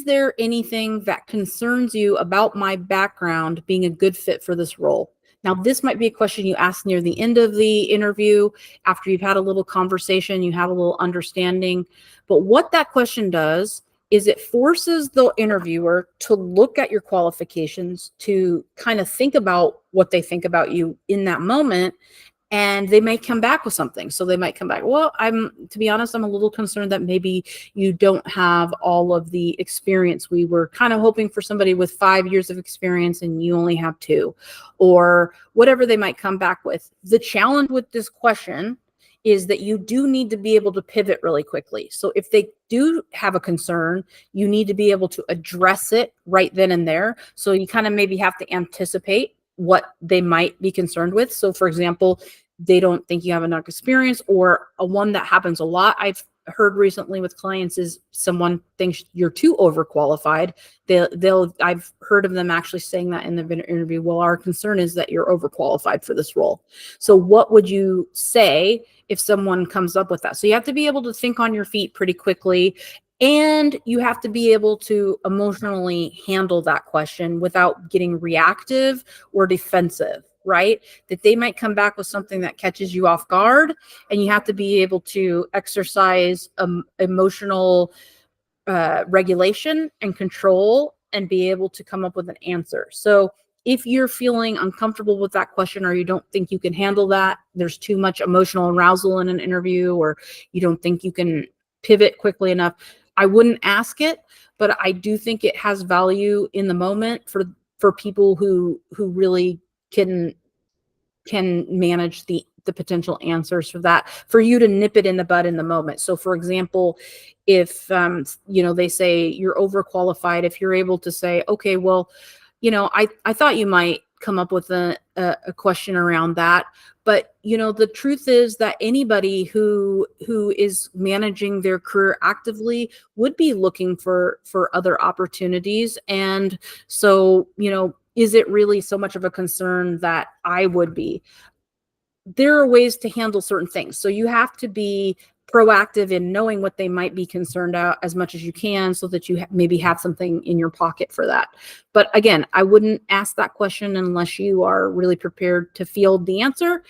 there anything that concerns you about my background being a good fit for this role? Now, this might be a question you ask near the end of the interview, after you've had a little conversation, you have a little understanding. But what that question does is it forces the interviewer to look at your qualifications, to kind of think about what they think about you in that moment, and they may come back with something. So they might come back, well, to be honest, I'm a little concerned that maybe you don't have all of the experience. We were kind of hoping for somebody with 5 years of experience and you only have 2, or whatever they might come back with. The challenge with this question is that you do need to be able to pivot really quickly. So if they do have a concern, you need to be able to address it right then and there. So you kind of maybe have to anticipate what they might be concerned with. So for example, they don't think you have enough experience, or a one that happens a lot I've heard recently with clients is someone thinks you're too overqualified. I've heard of them actually saying that in the interview. Well, our concern is that you're overqualified for this role. So what would you say if someone comes up with that? So you have to be able to think on your feet pretty quickly, and you have to be able to emotionally handle that question without getting reactive or defensive, right? That they might come back with something that catches you off guard, and you have to be able to exercise emotional regulation and control and be able to come up with an answer. So if you're feeling uncomfortable with that question, or you don't think you can handle that, there's too much emotional arousal in an interview, or you don't think you can pivot quickly enough, I wouldn't ask it. But I do think it has value in the moment for people who really can manage the potential answers for that, for you to nip it in the bud in the moment. So for example, if they say you're overqualified, if you're able to say, okay, well, I thought you might come up with a question around that, but the truth is that anybody who is managing their career actively would be looking for other opportunities. And so is it really so much of a concern that I would be? There are ways to handle certain things. So you have to be proactive in knowing what they might be concerned about as much as you can, so that you maybe have something in your pocket for that. But again, I wouldn't ask that question unless you are really prepared to field the answer.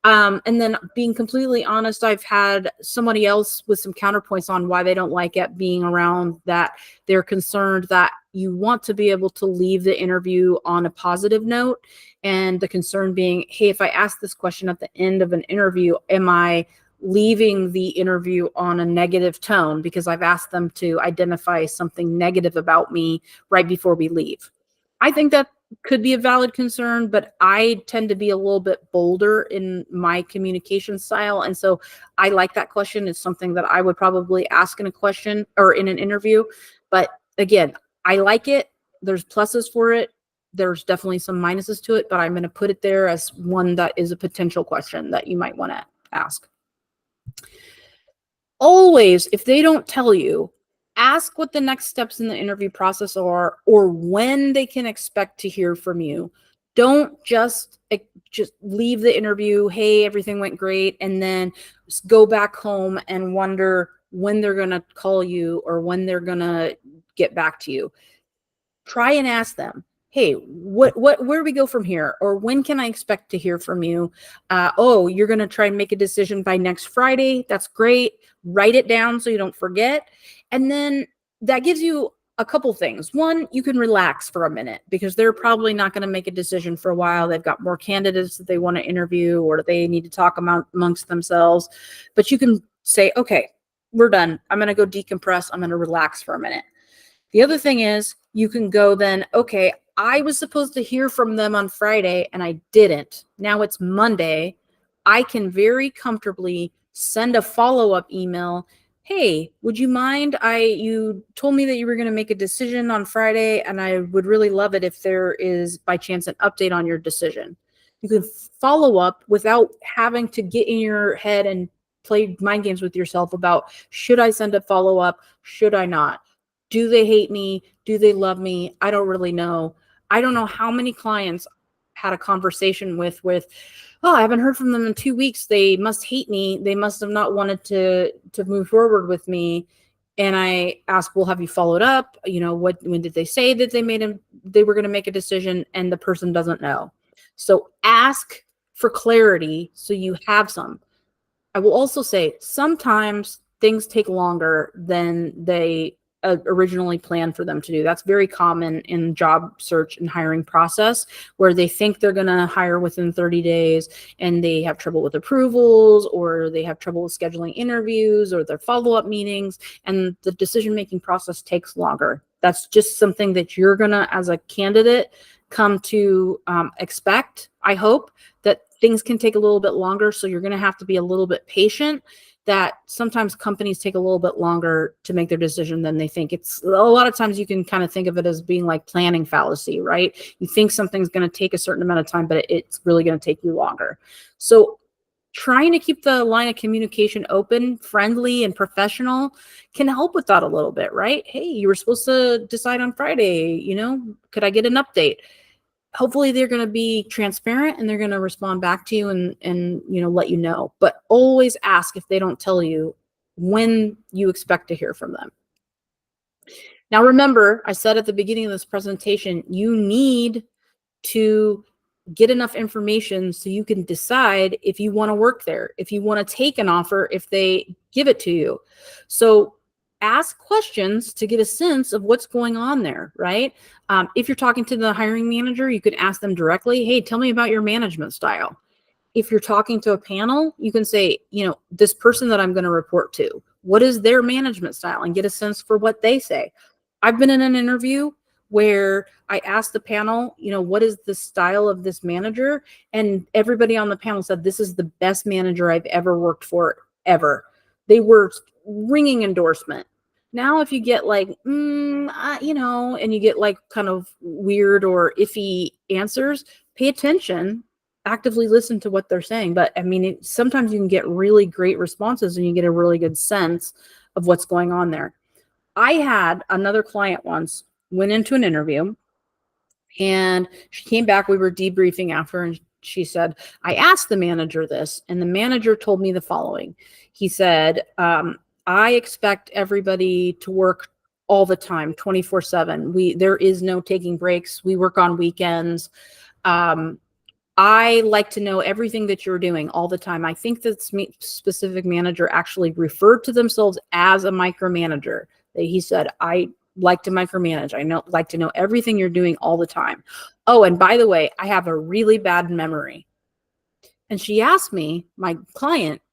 And then being completely honest, I've had somebody else with some counterpoints on why they don't like it being around that. They're concerned that you want to be able to leave the interview on a positive note. And the concern being, hey, if I ask this question at the end of an interview, am I leaving the interview on a negative tone because I've asked them to identify something negative about me right before we leave? I think that could be a valid concern, but I tend to be a little bit bolder in my communication style. And so I like that question. It's something that I would probably ask in a question or in an interview. But again, I like it. There's pluses for it. There's definitely some minuses to it, but I'm going to put it there as one that is a potential question that you might want to ask. Always, if they don't tell you, ask what the next steps in the interview process are, or when they can expect to hear from you. Don't just leave the interview, hey, everything went great, and then go back home and wonder when they're going to call you or when they're going to get back to you. Try and ask them, hey, where do we go from here? Or when can I expect to hear from you? Oh, you're going to try and make a decision by next Friday. That's great. Write it down so you don't forget. And then that gives you a couple things. One, you can relax for a minute because they're probably not going to make a decision for a while. They've got more candidates that they want to interview, or they need to talk amongst themselves. But you can say, okay, we're done. I'm going to go decompress. I'm going to relax for a minute. The other thing is you can go then, okay, I was supposed to hear from them on Friday and I didn't. Now it's Monday. I can very comfortably send a follow-up email. Hey, would you mind? You told me that you were going to make a decision on Friday, and I would really love it if there is by chance an update on your decision. You can follow up without having to get in your head and play mind games with yourself about, should I send a follow-up? Should I not? Do they hate me? Do they love me? I don't really know. I don't know how many clients had a conversation with, oh, I haven't heard from them in 2 weeks. They must hate me. They must have not wanted to move forward with me. And I asked, well, have you followed up? When did they say that they were going to make a decision? And the person doesn't know. So ask for clarity so you have some. I will also say sometimes things take longer than they originally planned for them to do. That's very common in job search and hiring process, where they think they're going to hire within 30 days and they have trouble with approvals, or they have trouble with scheduling interviews or their follow-up meetings, and the decision-making process takes longer. That's just something that you're going to, as a candidate, come to expect, I hope, that things can take a little bit longer. So you're going to have to be a little bit patient. That sometimes companies take a little bit longer to make their decision than they think. It's a lot of times you can kind of think of it as being like planning fallacy, right? You think something's going to take a certain amount of time, but it's really going to take you longer. So trying to keep the line of communication open, friendly, and professional can help with that a little bit, right? Hey, you were supposed to decide on Friday, could I get an update? Hopefully they're going to be transparent and they're going to respond back to you and let you know. But always ask if they don't tell you when you expect to hear from them. Now, remember, I said at the beginning of this presentation, you need to get enough information so you can decide if you want to work there, if you want to take an offer, if they give it to you. So ask questions to get a sense of what's going on there, right? If you're talking to the hiring manager, you could ask them directly, hey, tell me about your management style. If you're talking to a panel, you can say, this person that I'm going to report to, what is their management style, and get a sense for what they say. I've been in an interview where I asked the panel, what is the style of this manager? And everybody on the panel said, this is the best manager I've ever worked for, ever. They were ringing endorsement. Now, if you get like, and you get like kind of weird or iffy answers, pay attention, actively listen to what they're saying. But I mean, sometimes you can get really great responses and you get a really good sense of what's going on there. I had another client once, went into an interview, and she came back. We were debriefing after, and she said, I asked the manager this, and the manager told me the following. He said, I expect everybody to work all the time, 24/7. There is no taking breaks. We work on weekends. I like to know everything that you're doing all the time. I think that specific manager actually referred to themselves as a micromanager. He said, I like to micromanage. Like to know everything you're doing all the time. Oh, and by the way, I have a really bad memory. And she asked me, my client,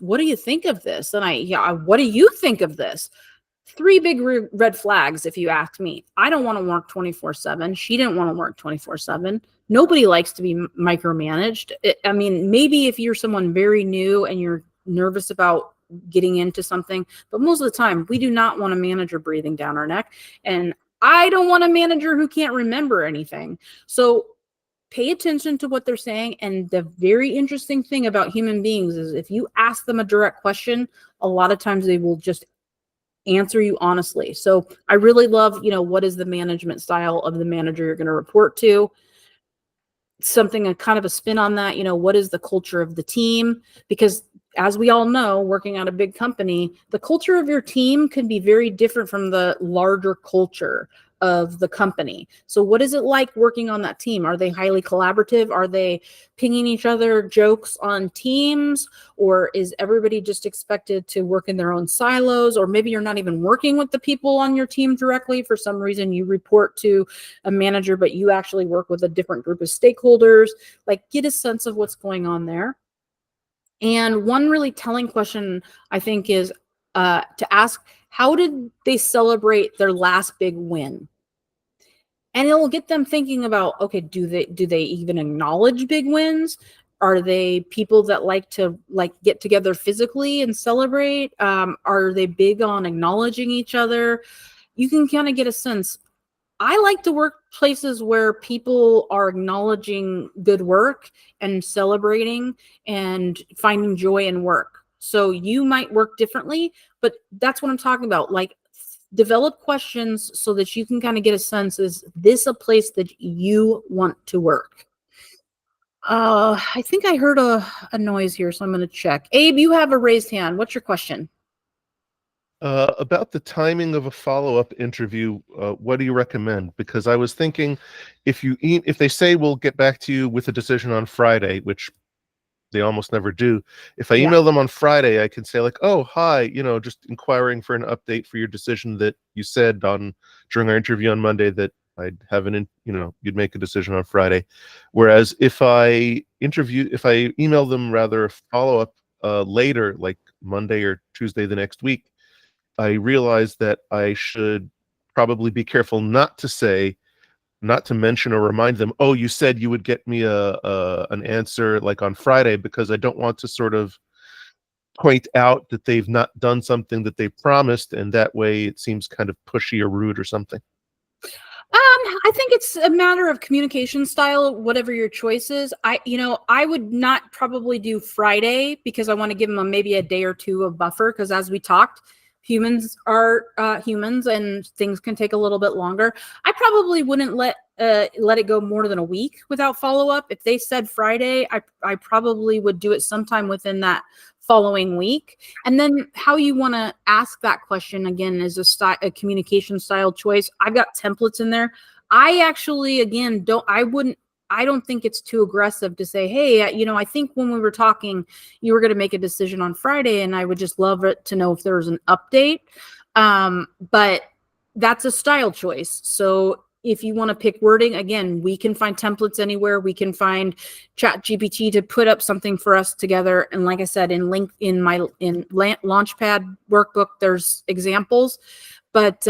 what do you think of this? And what do you think of this? 3 big red flags, if you ask me. I don't want to work 24/7. She didn't want to work 24/7. Nobody likes to be micromanaged. I mean, maybe if you're someone very new and you're nervous about getting into something, but most of the time, we do not want a manager breathing down our neck. And I don't want a manager who can't remember anything. So pay attention to what they're saying. And the very interesting thing about human beings is if you ask them a direct question, a lot of times they will just answer you honestly. So I really love, what is the management style of the manager you're going to report to? Something, a kind of a spin on that, what is the culture of the team? Because as we all know, working at a big company, the culture of your team can be very different from the larger culture of the company. So what is it like working on that team? Are they highly collaborative? Are they pinging each other jokes on Teams? Or is everybody just expected to work in their own silos? Or maybe you're not even working with the people on your team directly. For some reason, you report to a manager, but you actually work with a different group of stakeholders. Like, get a sense of what's going on there. And one really telling question, I think, is to ask, how did they celebrate their last big win? And it'll get them thinking about, okay, do they even acknowledge big wins? Are they people that like to get together physically and celebrate? Are they big on acknowledging each other? You can kind of get a sense. I like to work places where people are acknowledging good work and celebrating and finding joy in work. So you might work differently, but that's what I'm talking about. Like, develop questions so that you can kind of get a sense, is this a place that you want to work? I think I heard a noise here, so I'm going to check. Abe, you have a raised hand. What's your question? About the timing of a follow-up interview, what do you recommend? Because I was thinking, if they say we'll get back to you with a decision on Friday, which they almost never do. If I email them on Friday, I can say like, oh, hi, just inquiring for an update for your decision that you said during our interview on Monday that I'd have you'd make a decision on Friday. Whereas if I email them rather a follow-up later, like Monday or Tuesday the next week, I realize that I should probably be careful not to say not to mention or remind them, oh, you said you would get me an answer like on Friday, because I don't want to sort of point out that they've not done something that they promised, and that way it seems kind of pushy or rude or something. I think it's a matter of communication style, whatever your choice is. I would not probably do Friday because I want to give them maybe a day or two of buffer. Because as we talked, humans are humans, and things can take a little bit longer. I probably wouldn't let it go more than a week without follow up. If they said Friday, I probably would do it sometime within that following week. And then how you want to ask that question again is a communication style choice. I've got templates in there. I actually, again, I don't think it's too aggressive to say, hey, I think when we were talking, you were going to make a decision on Friday, and I would just love it to know if there was an update. But that's a style choice. So if you want to pick wording, again, we can find templates anywhere. We can find ChatGPT to put up something for us together. And like I said, in Launchpad workbook, there's examples. But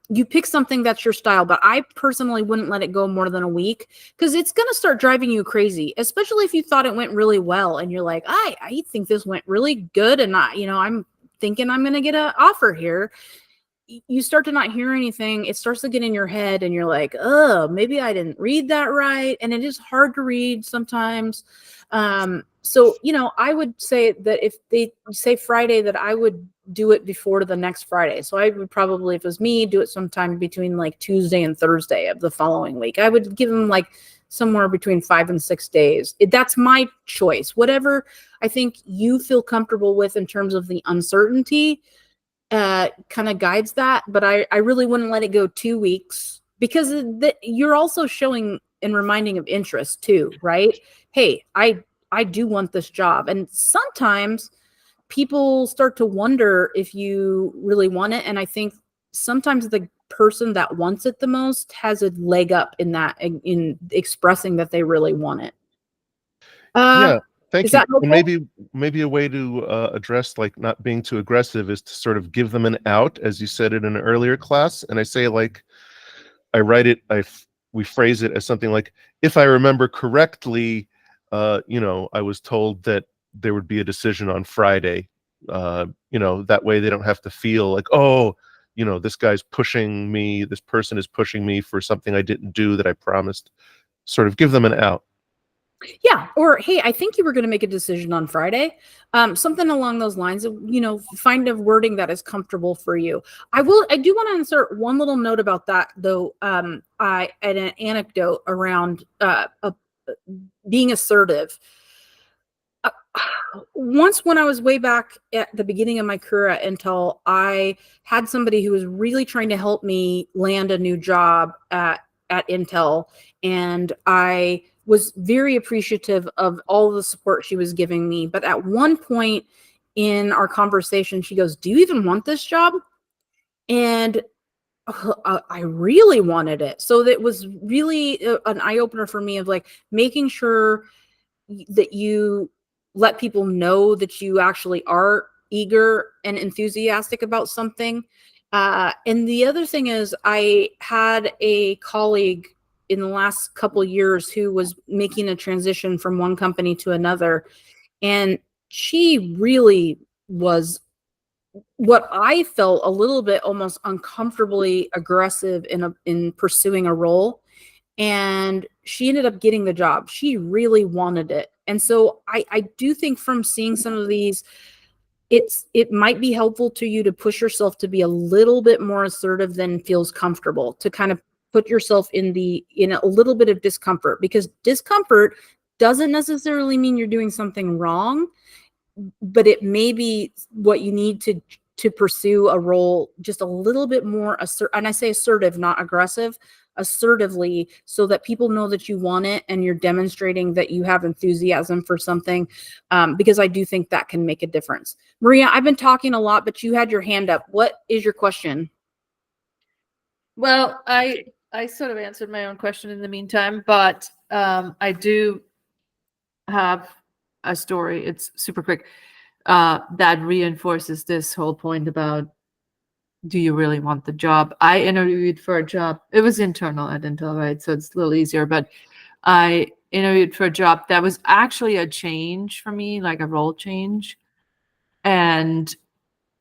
you pick something that's your style. But I personally wouldn't let it go more than a week, because it's going to start driving you crazy, especially if you thought it went really well and you're like, I think this went really good, and I'm thinking I'm going to get an offer here. You start to not hear anything. It starts to get in your head, and you're like, oh, maybe I didn't read that right. And it is hard to read sometimes. So, I would say that if they say Friday, that I would do it before the next Friday. So I would probably, if it was me, do it sometime between like Tuesday and Thursday of the following week. I would give them like somewhere between 5 and 6 days. That's my choice. Whatever I think you feel comfortable with in terms of the uncertainty, kind of guides that. But I really wouldn't let it go 2 weeks, because you're also showing and reminding of interest too, right? Hey, I do want this job. And sometimes people start to wonder if you really want it. And I think sometimes the person that wants it the most has a leg up in expressing that they really want it. Yeah, thank Is you. that helpful? And maybe a way to address like not being too aggressive is to sort of give them an out, as you said it in an earlier class. And I say, like, I write it, we phrase it as something like, if I remember correctly, I was told that there would be a decision on Friday. That way they don't have to feel like, oh, this guy's pushing me, this person is pushing me for something I didn't do that I promised. Sort of give them an out. Yeah. Or, hey, I think you were going to make a decision on Friday. Something along those lines of, find a wording that is comfortable for you. I do want to insert one little note about that, though. An anecdote around being assertive. Once, when I was way back at the beginning of my career at Intel, I had somebody who was really trying to help me land a new job at Intel. And I was very appreciative of all the support she was giving me. But at one point in our conversation, she goes, do you even want this job? And I really wanted it. So that was really an eye opener for me of like making sure that you let people know that you actually are eager and enthusiastic about something. And the other thing is, I had a colleague in the last couple of years who was making a transition from one company to another. And she really was what I felt a little bit almost uncomfortably aggressive in pursuing a role. And she ended up getting the job. She really wanted it. And so I do think from seeing some of these, it might be helpful to you to push yourself to be a little bit more assertive than feels comfortable, to kind of put yourself in a little bit of discomfort, because discomfort doesn't necessarily mean you're doing something wrong, but it may be what you need to pursue a role just a little bit more and I say assertive, not aggressive, assertively, so that people know that you want it and you're demonstrating that you have enthusiasm for something, because I do think that can make a difference. Maria, I've been talking a lot, but you had your hand up. What is your question? Well, I sort of answered my own question in the meantime, but I do have a story. It's super quick. That reinforces this whole point about do you really want the job? I interviewed for a job. It was internal at Intel, right? So it's a little easier, but I interviewed for a job that was actually a change for me, like a role change. And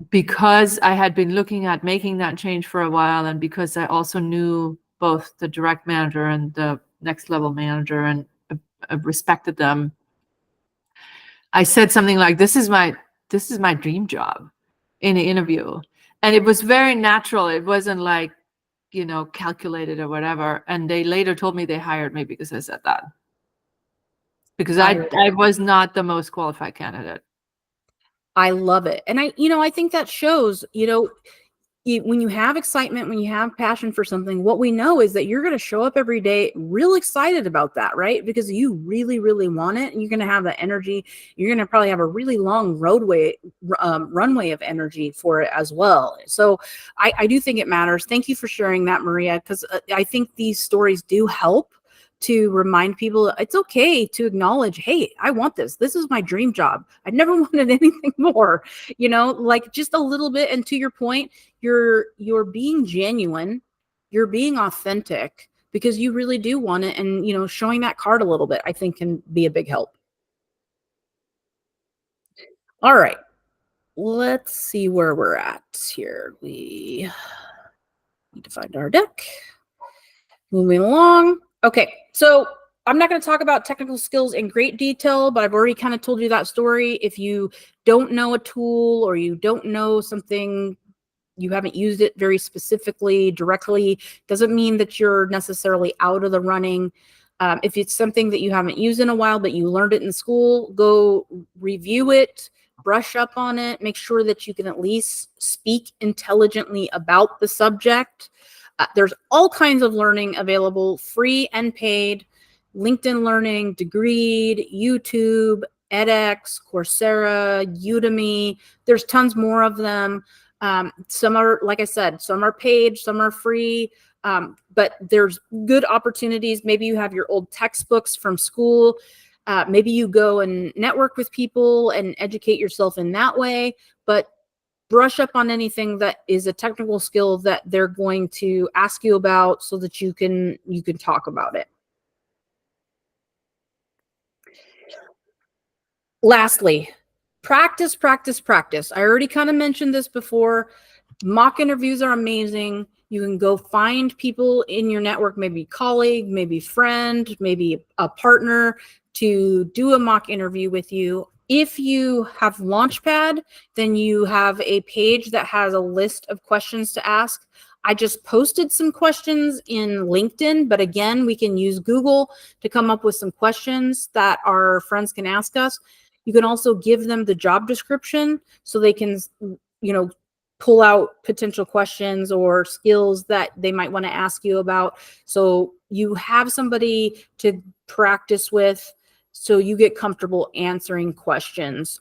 because I had been looking at making that change for a while, and because I also knew both the direct manager and the next level manager and respected them, I said something like, this is my dream job in an interview. And it was very natural. It wasn't like, calculated or whatever. And they later told me they hired me because I said that. Because I was not the most qualified candidate. I love it. And I think that shows, when you have excitement, when you have passion for something, what we know is that you're going to show up every day real excited about that, right? Because you really, really want it, and you're going to have that energy. You're going to probably have a really long runway of energy for it as well. So I do think it matters. Thank you for sharing that, Maria, because I think these stories do help to remind people it's okay to acknowledge, hey, I want this. This is my dream job. I never wanted anything more, like just a little bit. And to your point, you're being genuine, you're being authentic because you really do want it. And, showing that card a little bit, I think can be a big help. All right. Let's see where we're at here. We need to find our deck. Moving along. Okay, so I'm not going to talk about technical skills in great detail, but I've already kind of told you that story. If you don't know a tool or you don't know something, you haven't used it very specifically, directly, doesn't mean that you're necessarily out of the running. If it's something that you haven't used in a while, but you learned it in school, go review it, brush up on it, make sure that you can at least speak intelligently about the subject. There's all kinds of learning available, free and paid. LinkedIn Learning, Degreed, YouTube, edX, Coursera, Udemy. There's tons more of them. Some are, like I said, some are paid, some are free. But there's good opportunities. Maybe you have your old textbooks from school. Maybe you go and network with people and educate yourself in that way. But brush up on anything that is a technical skill that they're going to ask you about so that you can talk about it. Lastly, practice, practice, practice. I already kind of mentioned this before. Mock interviews are amazing. You can go find people in your network, maybe colleague, maybe friend, maybe a partner, to do a mock interview with you. If you have Launchpad, then you have a page that has a list of questions to ask. I just posted some questions in LinkedIn, but again, we can use Google to come up with some questions that our friends can ask us. You can also give them the job description so they can, pull out potential questions or skills that they might want to ask you about. So you have somebody to practice with, so you get comfortable answering questions.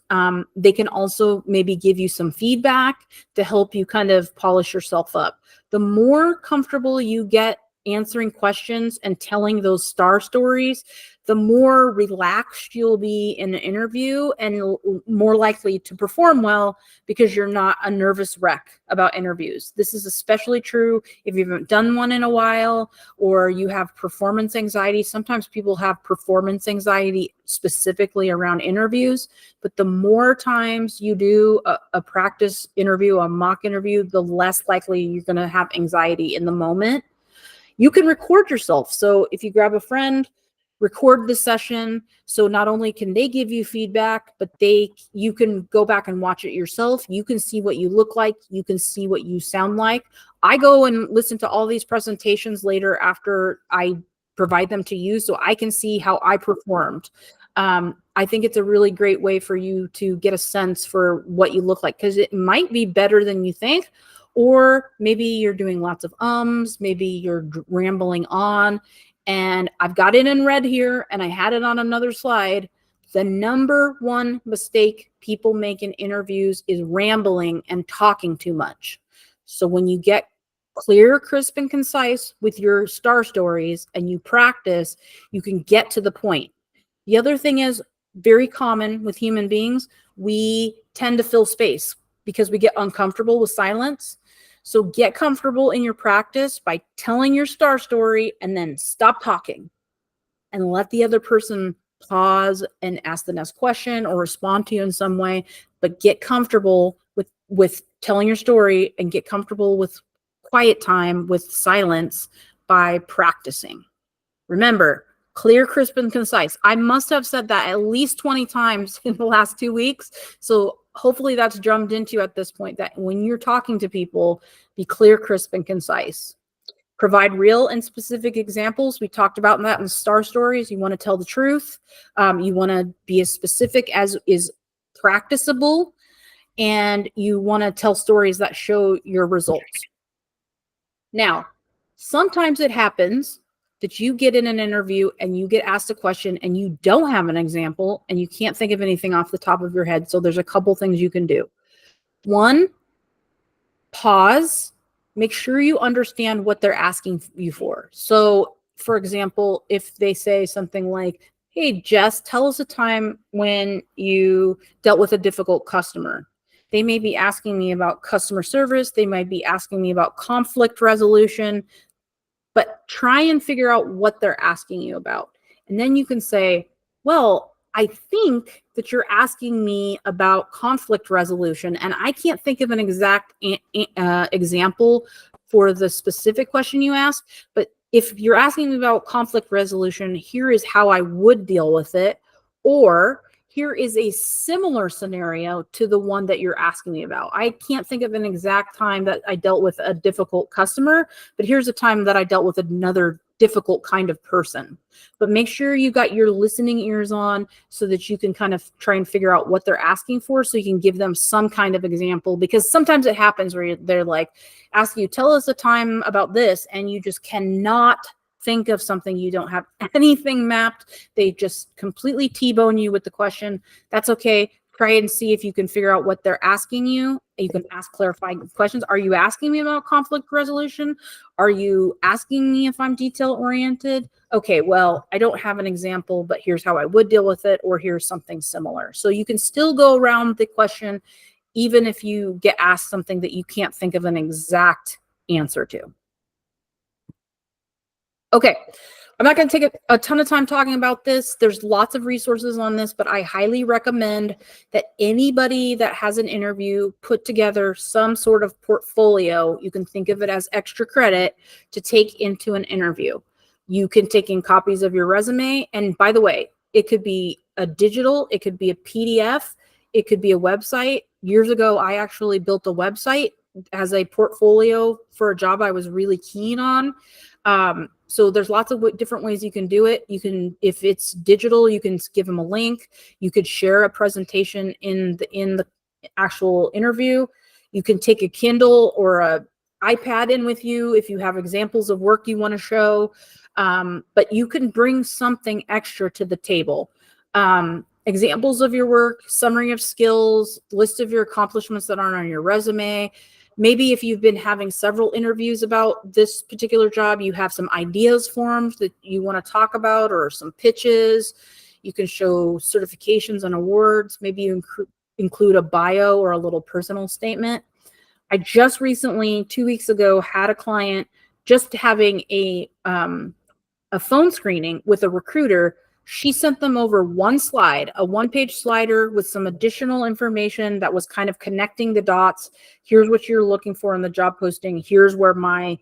They can also maybe give you some feedback to help you kind of polish yourself up. The more comfortable you get answering questions and telling those star stories, the more relaxed you'll be in an interview and more likely to perform well because you're not a nervous wreck about interviews. This is especially true if you haven't done one in a while or you have performance anxiety. Sometimes people have performance anxiety specifically around interviews, but the more times you do a practice interview, a mock interview, the less likely you're going to have anxiety in the moment. You can record yourself. So if you grab a friend, record the session. So not only can they give you feedback, but you can go back and watch it yourself. You can see what you look like. You can see what you sound like. I go and listen to all these presentations later after I provide them to you so I can see how I performed. I think it's a really great way for you to get a sense for what you look like, because it might be better than you think. Or maybe you're doing lots of ums, maybe you're rambling on. And I've got it in red here, and I had it on another slide. The number one mistake people make in interviews is rambling and talking too much. So when you get clear, crisp, and concise with your star stories and you practice, you can get to the point. The other thing is very common with human beings. We tend to fill space because we get uncomfortable with silence. So get comfortable in your practice by telling your star story and then stop talking and let the other person pause and ask the next question or respond to you in some way. But get comfortable with telling your story and get comfortable with quiet time, with silence by practicing. Remember, clear, crisp, and concise. I must have said that at least 20 times in the last 2 weeks. So hopefully that's drummed into you at this point, that when you're talking to people, be clear, crisp, and concise. Provide real and specific examples. We talked about that in star stories. You want to tell the truth. You want to be as specific as is practicable. And you want to tell stories that show your results. Now, sometimes it happens that you get in an interview and you get asked a question and you don't have an example and you can't think of anything off the top of your head. So there's a couple things you can do. One, pause. Make sure you understand what they're asking you for. So, for example, if they say something like, hey, Jess, tell us a time when you dealt with a difficult customer. They may be asking me about customer service. They might be asking me about conflict resolution, but try and figure out what they're asking you about. And then you can say, well, I think that you're asking me about conflict resolution, and I can't think of an exact example for the specific question you asked, but if you're asking me about conflict resolution, here is how I would deal with it, or here is a similar scenario to the one that you're asking me about. I can't think of an exact time that I dealt with a difficult customer, but here's a time that I dealt with another difficult kind of person. But make sure you got your listening ears on so that you can kind of try and figure out what they're asking for, so you can give them some kind of example, because sometimes it happens where they're like, ask you, tell us a time about this, and you just cannot think of something. You don't have anything mapped. They just completely T-bone you with the question. That's okay. Try and see if you can figure out what they're asking you. You can ask clarifying questions. Are you asking me about conflict resolution? Are you asking me if I'm detail oriented? Okay, well, I don't have an example, but here's how I would deal with it, or here's something similar. So you can still go around the question, even if you get asked something that you can't think of an exact answer to. Okay, I'm not going to take a ton of time talking about this. There's lots of resources on this, but I highly recommend that anybody that has an interview put together some sort of portfolio. You can think of it as extra credit to take into an interview. You can take in copies of your resume. And by the way, it could be a digital, it could be a PDF, it could be a website. Years ago, I actually built a website as a portfolio for a job I was really keen on. So there's lots of different ways you can do it. You can, if it's digital, you can give them a link. You could share a presentation in the actual interview. You can take a Kindle or a iPad in with you if you have examples of work you want to show. But you can bring something extra to the table. Examples of your work, summary of skills, list of your accomplishments that aren't on your resume. Maybe if you've been having several interviews about this particular job, you have some ideas forms that you want to talk about, or some pitches. You can show certifications and awards. Maybe you include a bio or a little personal statement. I just recently, 2 weeks ago, had a client just having a phone screening with a recruiter. She sent them over one slide, a one-page slider with some additional information that was kind of connecting the dots. Here's what you're looking for in the job posting. Here's where my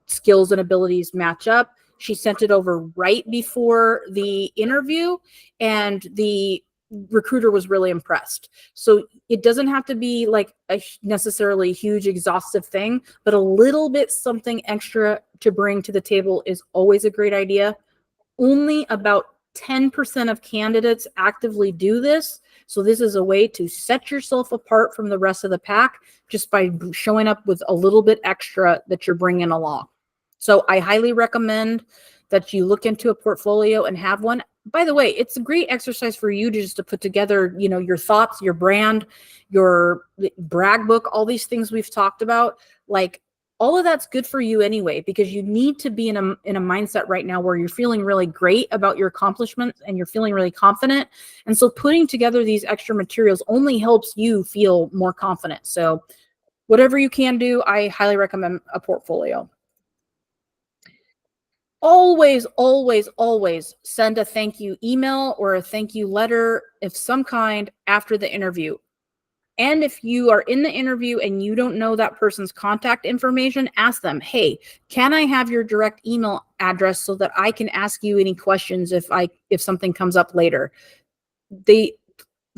skills and abilities match up. She sent it over right before the interview, and the recruiter was really impressed. So it doesn't have to be like a necessarily huge exhaustive thing, but a little bit something extra to bring to the table is always a great idea. Only about 10% of candidates actively do this. So this is a way to set yourself apart from the rest of the pack just by showing up with a little bit extra that you're bringing along. So I highly recommend that you look into a portfolio and have one. By the way, it's a great exercise for you to just to put together, you know, your thoughts, your brand, your brag book, all these things we've talked about. Like, all of that's good for you anyway, because you need to be in a mindset right now where you're feeling really great about your accomplishments and you're feeling really confident. And so putting together these extra materials only helps you feel more confident. So whatever you can do, I highly recommend a portfolio. Always, always, always send a thank you email or a thank you letter of some kind after the interview. And if you are in the interview and you don't know that person's contact information, ask them, hey, can I have your direct email address so that I can ask you any questions if something comes up later? They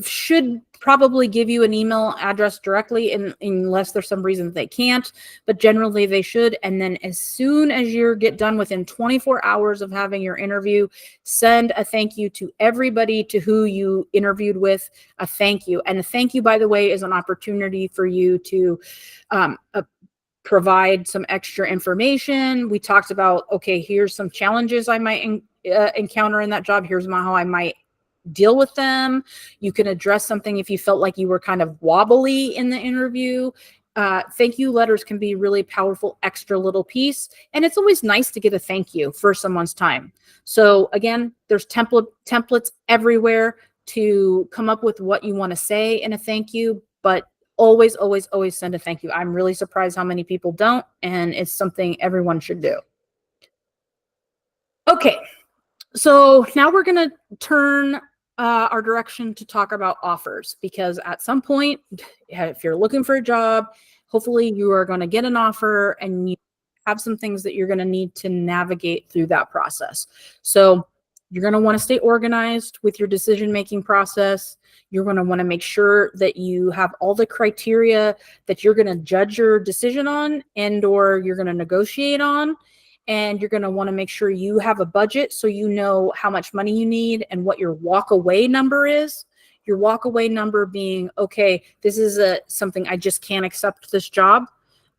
should probably give you an email address directly unless there's some reason they can't, but generally they should. And then as soon as you get done within 24 hours of having your interview, send a thank you to everybody to who you interviewed with, a thank you. And a thank you, by the way, is an opportunity for you to provide some extra information. We talked about, okay, here's some challenges I might encounter in that job. Here's how I might deal with them. You can address something if you felt like you were kind of wobbly in the interview. Thank you letters can be really powerful extra little piece. And it's always nice to get a thank you for someone's time. So again, there's templates everywhere to come up with what you want to say in a thank you, but always, always, always send a thank you. I'm really surprised how many people don't, and it's something everyone should do. Okay. So now we're going to turn our direction to talk about offers, because at some point, if you're looking for a job, hopefully you are going to get an offer and you have some things that you're going to need to navigate through that process. So you're going to want to stay organized with your decision-making process. You're going to want to make sure that you have all the criteria that you're going to judge your decision on and or you're going to negotiate on. And you're going to want to make sure you have a budget so you know how much money you need and what your walk away number is. Your walk away number being, okay, this is something I just can't accept this job.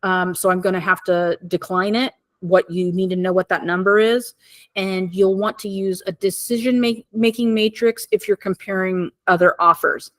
So I'm going to have to decline it. What you need to know what that number is. And you'll want to use a decision-making matrix if you're comparing other offers.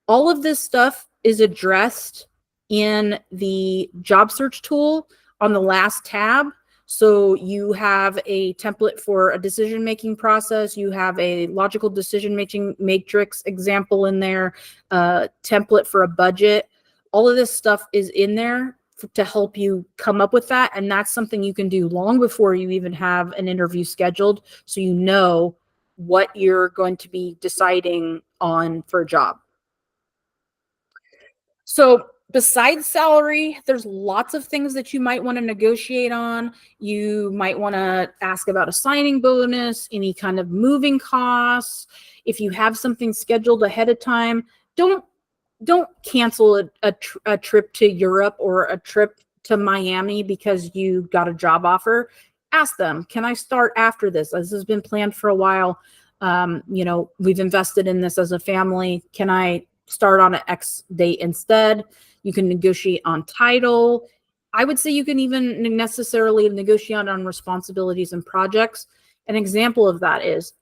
All of this stuff is addressed in the job search tool on the last tab. So you have a template for a decision-making process. You have a logical decision-making matrix example in there, template for a budget. All of this stuff is in there to help you come up with that. And that's something you can do long before you even have an interview scheduled. So you know what you're going to be deciding on for a job. So besides salary, there's lots of things that you might want to negotiate on. You might want to ask about a signing bonus, any kind of moving costs. If you have something scheduled ahead of time, don't cancel a trip to Europe or a trip to Miami because you got a job offer. Ask them, can I start after this? This has been planned for a while. We've invested in this as a family. Can I start on an X date instead? You can negotiate on title. I would say you can even necessarily negotiate on responsibilities and projects. An example of that is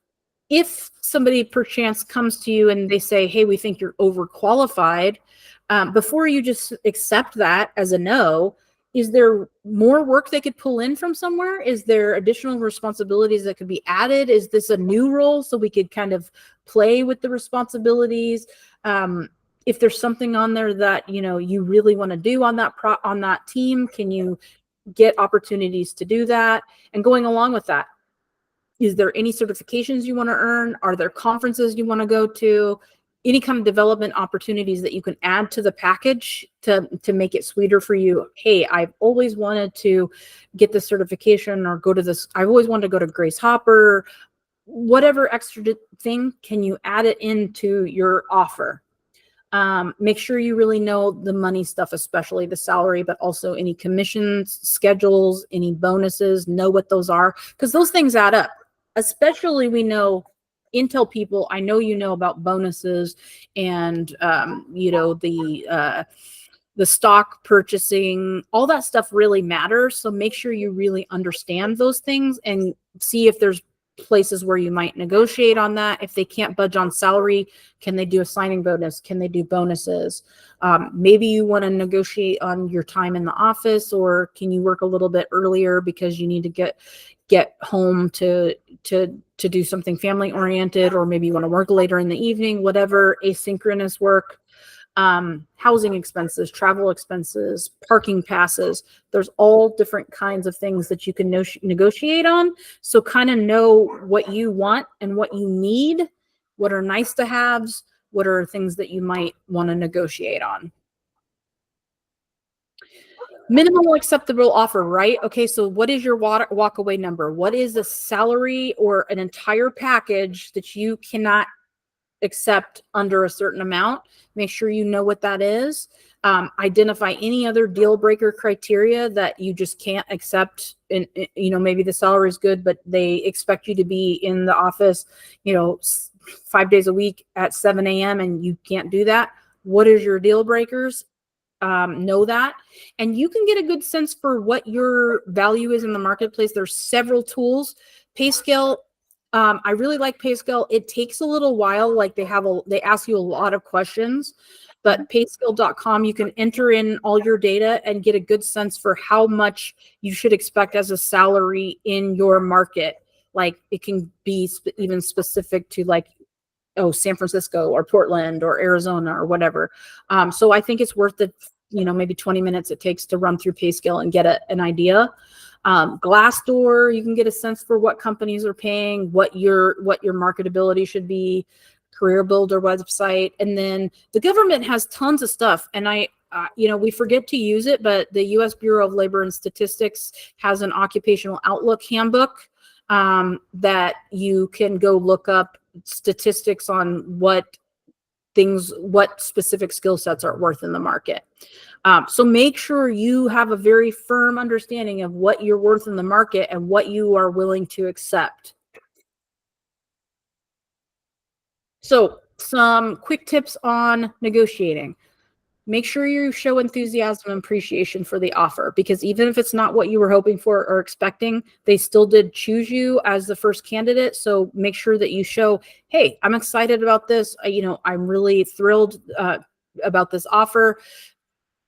if somebody perchance comes to you and they say, hey, we think you're overqualified, before you just accept that as a no, is there more work they could pull in from somewhere? Is there additional responsibilities that could be added? Is this a new role so we could kind of play with the responsibilities? If there's something on there that you really want to do on that team, can you get opportunities to do that? And going along with that, is there any certifications you want to earn? Are there conferences you want to go to? Any kind of development opportunities that you can add to the package to make it sweeter for you? Hey, I've always wanted to get this certification or go to this. I've always wanted to go to Grace Hopper. Whatever extra thing, can you add it into your offer? Make sure you really know the money stuff, especially the salary, but also any commissions, schedules, any bonuses, know what those are, because those things add up. Especially we know Intel people, I know you know about bonuses and the stock purchasing, all that stuff really matters. So make sure you really understand those things and see if there's places where you might negotiate on that. If they can't budge on salary, can they do a signing bonus? Can they do bonuses? Maybe you want to negotiate on your time in the office, or can you work a little bit earlier because you need to get home to do something family oriented, or maybe you want to work later in the evening, whatever asynchronous work. housing expenses, travel expenses, parking passes. There's all different kinds of things that you can negotiate on. So kind of know what you want and what you need, what are nice to haves, what are things that you might want to negotiate on. Minimal acceptable offer, right? Okay, so what is your walk away number? What is a salary or an entire package that you cannot accept under a certain amount? Make sure you know what that is. Identify any other deal breaker criteria that you just can't accept. And maybe the salary is good, but they expect you to be in the office, 5 days a week at 7 a.m. and you can't do that. What is your deal breakers? Know that, and you can get a good sense for what your value is in the marketplace. There's several tools. PayScale, I really like PayScale. It takes a little while. Like they ask you a lot of questions, but payscale.com, you can enter in all your data and get a good sense for how much you should expect as a salary in your market. Like it can be even specific to San Francisco or Portland or Arizona or whatever. So I think it's worth the, maybe 20 minutes it takes to run through PayScale and get an idea. Glassdoor, you can get a sense for what companies are paying, what your marketability should be. Career Builder website. And then the government has tons of stuff. And we forget to use it, but the U.S. Bureau of Labor and Statistics has an occupational outlook handbook that you can go look up statistics on what specific skill sets are worth in the market. So make sure you have a very firm understanding of what you're worth in the market and what you are willing to accept. So some quick tips on negotiating. Make sure you show enthusiasm and appreciation for the offer, because even if it's not what you were hoping for or expecting, they still did choose you as the first candidate. So make sure that you show, hey, I'm excited about this. I'm really thrilled about this offer.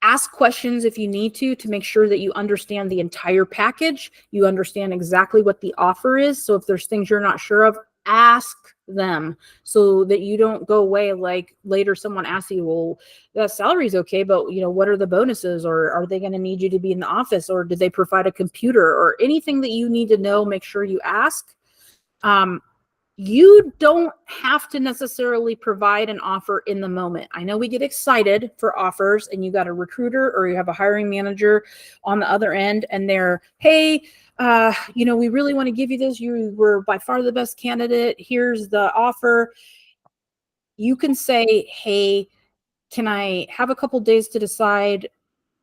Ask questions if you need to make sure that you understand the entire package. You understand exactly what the offer is. So if there's things you're not sure of, ask them so that you don't go away like later someone asks you, well, the salary's okay, but what are the bonuses, or are they going to need you to be in the office, or did they provide a computer, or anything that you need to know? Make sure you ask. You don't have to necessarily provide an offer in the moment. I know we get excited for offers and you got a recruiter or you have a hiring manager on the other end and they're, hey, we really want to give you this. You were by far the best candidate. Here's the offer. You can say, hey, can I have a couple days to decide?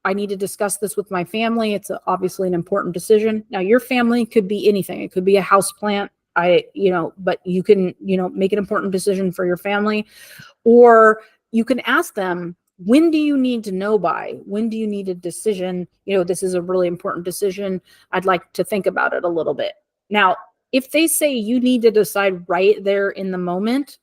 I need to discuss this with my family. It's obviously an important decision. Now, your family could be anything. It could be a house plant. But you can, make an important decision for your family, or you can ask them, when do you need to know by? When do you need a decision? This is a really important decision. I'd like to think about it a little bit. Now, if they say you need to decide right there in the moment,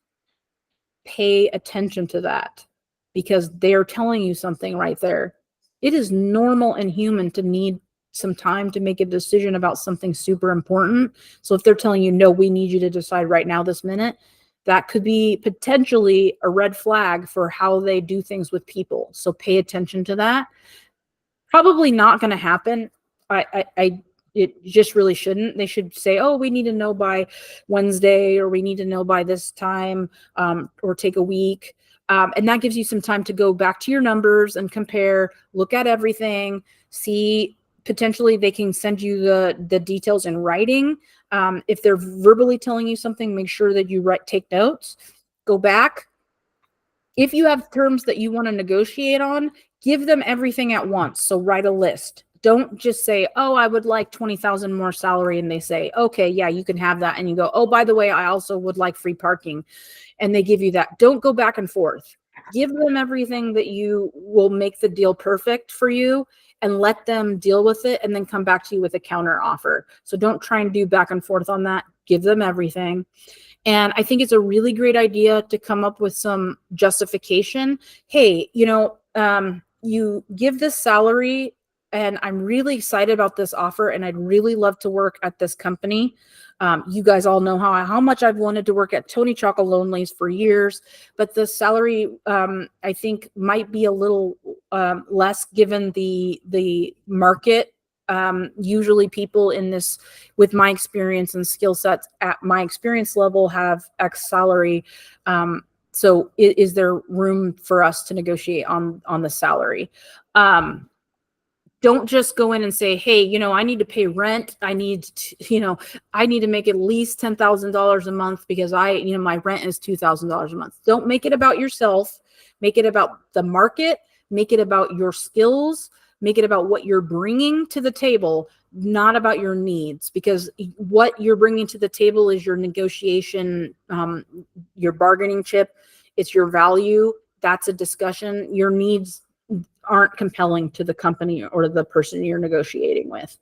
pay attention to that, because they're telling you something right there. It is normal and human to need some time to make a decision about something super important. So if they're telling you, no, we need you to decide right now, this minute, that could be potentially a red flag for how they do things with people. So pay attention to that. Probably not going to happen. It just really shouldn't. They should say, oh, we need to know by Wednesday, or we need to know by this time, or take a week. And that gives you some time to go back to your numbers and compare, look at everything, see. Potentially they can send you the details in writing. If they're verbally telling you something, make sure that you take notes, go back. If you have terms that you want to negotiate on, give them everything at once. So write a list. Don't just say, oh, I would like 20,000 more salary. And they say, okay, yeah, you can have that. And you go, oh, by the way, I also would like free parking. And they give you that. Don't go back and forth. Give them everything that you will make the deal perfect for you, and let them deal with it, and then come back to you with a counter offer. So don't try and do back and forth on that. Give them everything. And I think it's a really great idea to come up with some justification. Hey, you give this salary and I'm really excited about this offer, and I'd really love to work at this company. You guys all know how much I've wanted to work at Tony Chocolonely's for years, but the salary I think might be a little less given the market. Usually people in this, with my experience and skill sets at my experience level, have X salary. So is there room for us to negotiate on the salary? Don't just go in and say, hey, I need to pay rent. I need to, I need to make at least $10,000 a month because my rent is $2,000 a month. Don't make it about yourself. Make it about the market. Make it about your skills. Make it about what you're bringing to the table, not about your needs, because what you're bringing to the table is your negotiation, your bargaining chip. It's your value. That's a discussion. Your needs aren't compelling to the company or the person you're negotiating with.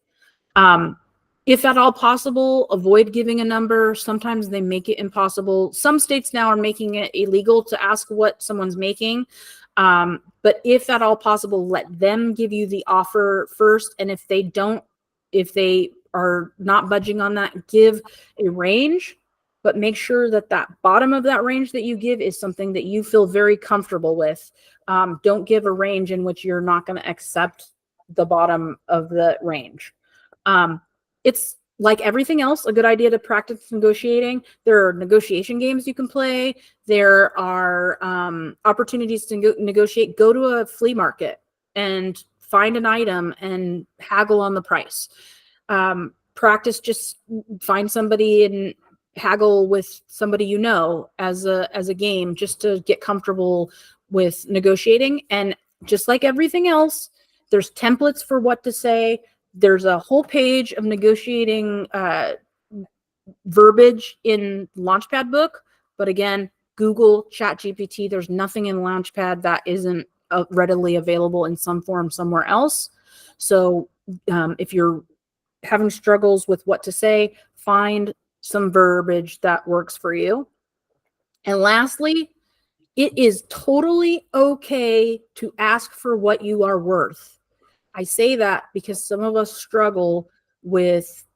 If at all possible, avoid giving a number. Sometimes they make it impossible. Some states now are making it illegal to ask what someone's making. But if at all possible, let them give you the offer first. And if they are not budging on that, give a range, but make sure that that bottom of that range that you give is something that you feel very comfortable with. Don't give a range in which you're not going to accept the bottom of the range. It's like everything else, a good idea to practice negotiating. There are negotiation games you can play. There are opportunities to negotiate. Go to a flea market and find an item and haggle on the price. Practice, just find somebody and haggle with somebody as a game, just to get comfortable with negotiating. And just like everything else, there's templates for what to say. There's a whole page of negotiating verbiage in Launchpad book. But again, Google, ChatGPT, there's nothing in Launchpad that isn't readily available in some form somewhere else. So if you're having struggles with what to say, find some verbiage that works for you. And lastly, it is totally okay to ask for what you are worth. I say that because some of us struggle with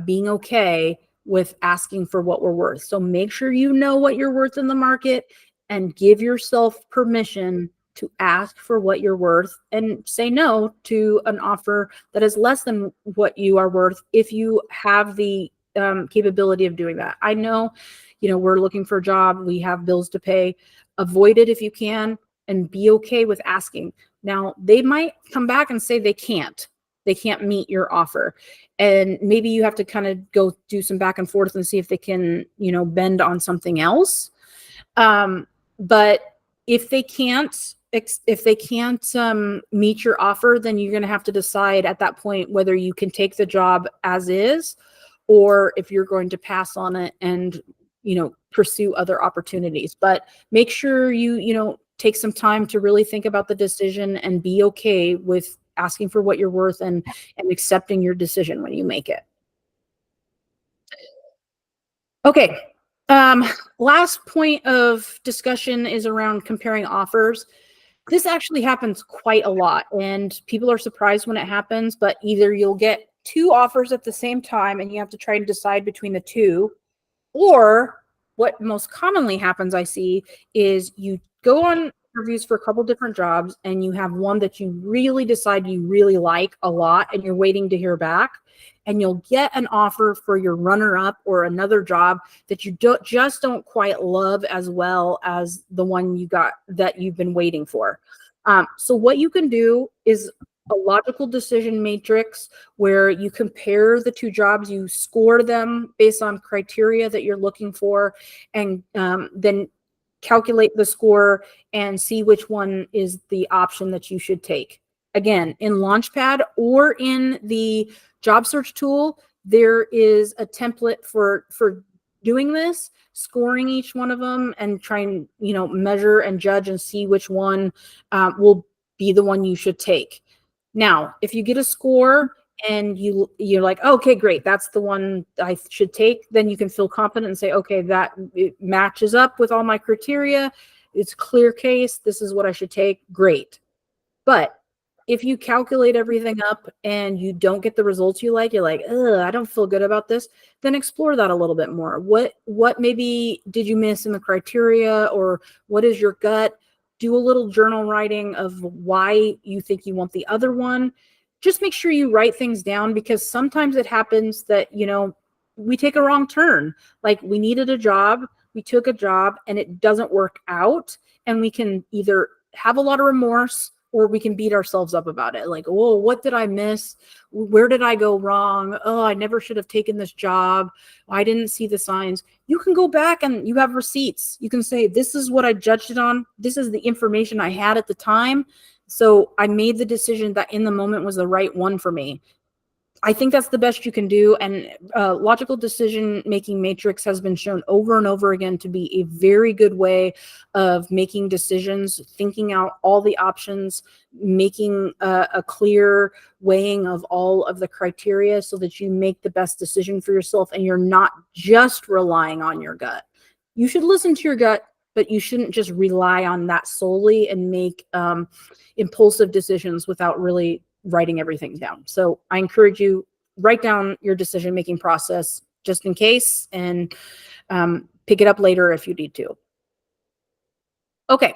being okay with asking for what we're worth. So make sure you know what you're worth in the market and give yourself permission to ask for what you're worth, and say no to an offer that is less than what you are worth if you have the capability of doing that. I know, we're looking for a job. We have bills to pay. Avoid it if you can, and be okay with asking. Now, they might come back and say they can't meet your offer. And maybe you have to kind of go do some back and forth and see if they can, bend on something else. But if they can't meet your offer, then you're going to have to decide at that point whether you can take the job as is, or if you're going to pass on it and, pursue other opportunities. But make sure you take some time to really think about the decision and be okay with asking for what you're worth and accepting your decision when you make it. Okay. Last point of discussion is around comparing offers. This actually happens quite a lot, and people are surprised when it happens, but either you'll get two offers at the same time and you have to try and decide between the two, or what most commonly happens, I see, is you go on interviews for a couple different jobs and you have one that you really decide you really like a lot and you're waiting to hear back, and you'll get an offer for your runner-up or another job that you just don't quite love as well as the one you got that you've been waiting for. So what you can do is a logical decision matrix where you compare the two jobs, you score them based on criteria that you're looking for, and then calculate the score and see which one is the option that you should take. Again, in Launchpad or in the job search tool, there is a template for doing this, scoring each one of them and trying, measure and judge and see which one will be the one you should take. Now, if you get a score and you're like, okay, great, that's the one I should take, then you can feel confident and say, okay, that it matches up with all my criteria. It's a clear case. This is what I should take. Great. But if you calculate everything up and you don't get the results you like, you're like, ugh, I don't feel good about this, then explore that a little bit more. What maybe did you miss in the criteria, or what is your gut? Do a little journal writing of why you think you want the other one. Just make sure you write things down, because sometimes it happens that, we take a wrong turn. Like, we needed a job, we took a job, and it doesn't work out. And we can either have a lot of remorse, or we can beat ourselves up about it. Like, oh, what did I miss? Where did I go wrong? Oh, I never should have taken this job. I didn't see the signs. You can go back and you have receipts. You can say, this is what I judged it on. This is the information I had at the time. So I made the decision that in the moment was the right one for me. I think that's the best you can do. And logical decision-making matrix has been shown over and over again to be a very good way of making decisions, thinking out all the options, making a clear weighing of all of the criteria so that you make the best decision for yourself and you're not just relying on your gut. You should listen to your gut, but you shouldn't just rely on that solely and make impulsive decisions without really writing everything down. So I encourage you, write down your decision-making process just in case, and pick it up later if you need to. Okay.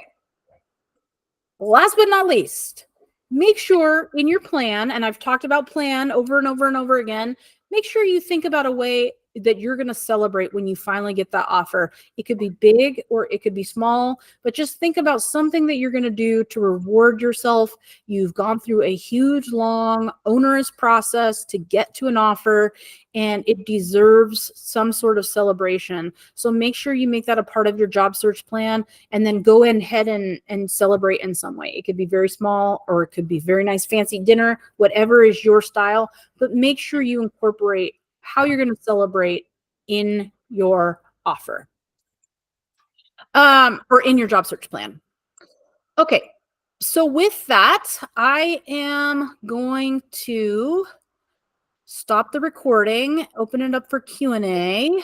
Last but not least, make sure in your plan, and I've talked about plan over and over and over again, make sure you think about a way that you're going to celebrate when you finally get that offer. It could be big or it could be small, but just think about something that you're going to do to reward yourself. You've gone through a huge, long, onerous process to get to an offer, and it deserves some sort of celebration. So make sure you make that a part of your job search plan, and then go ahead and celebrate in some way. It could be very small, or it could be very nice fancy dinner, whatever is your style, but make sure you incorporate how you're going to celebrate in your offer, or in your job search plan. Okay, so with that, I am going to stop the recording, open it up for Q&A.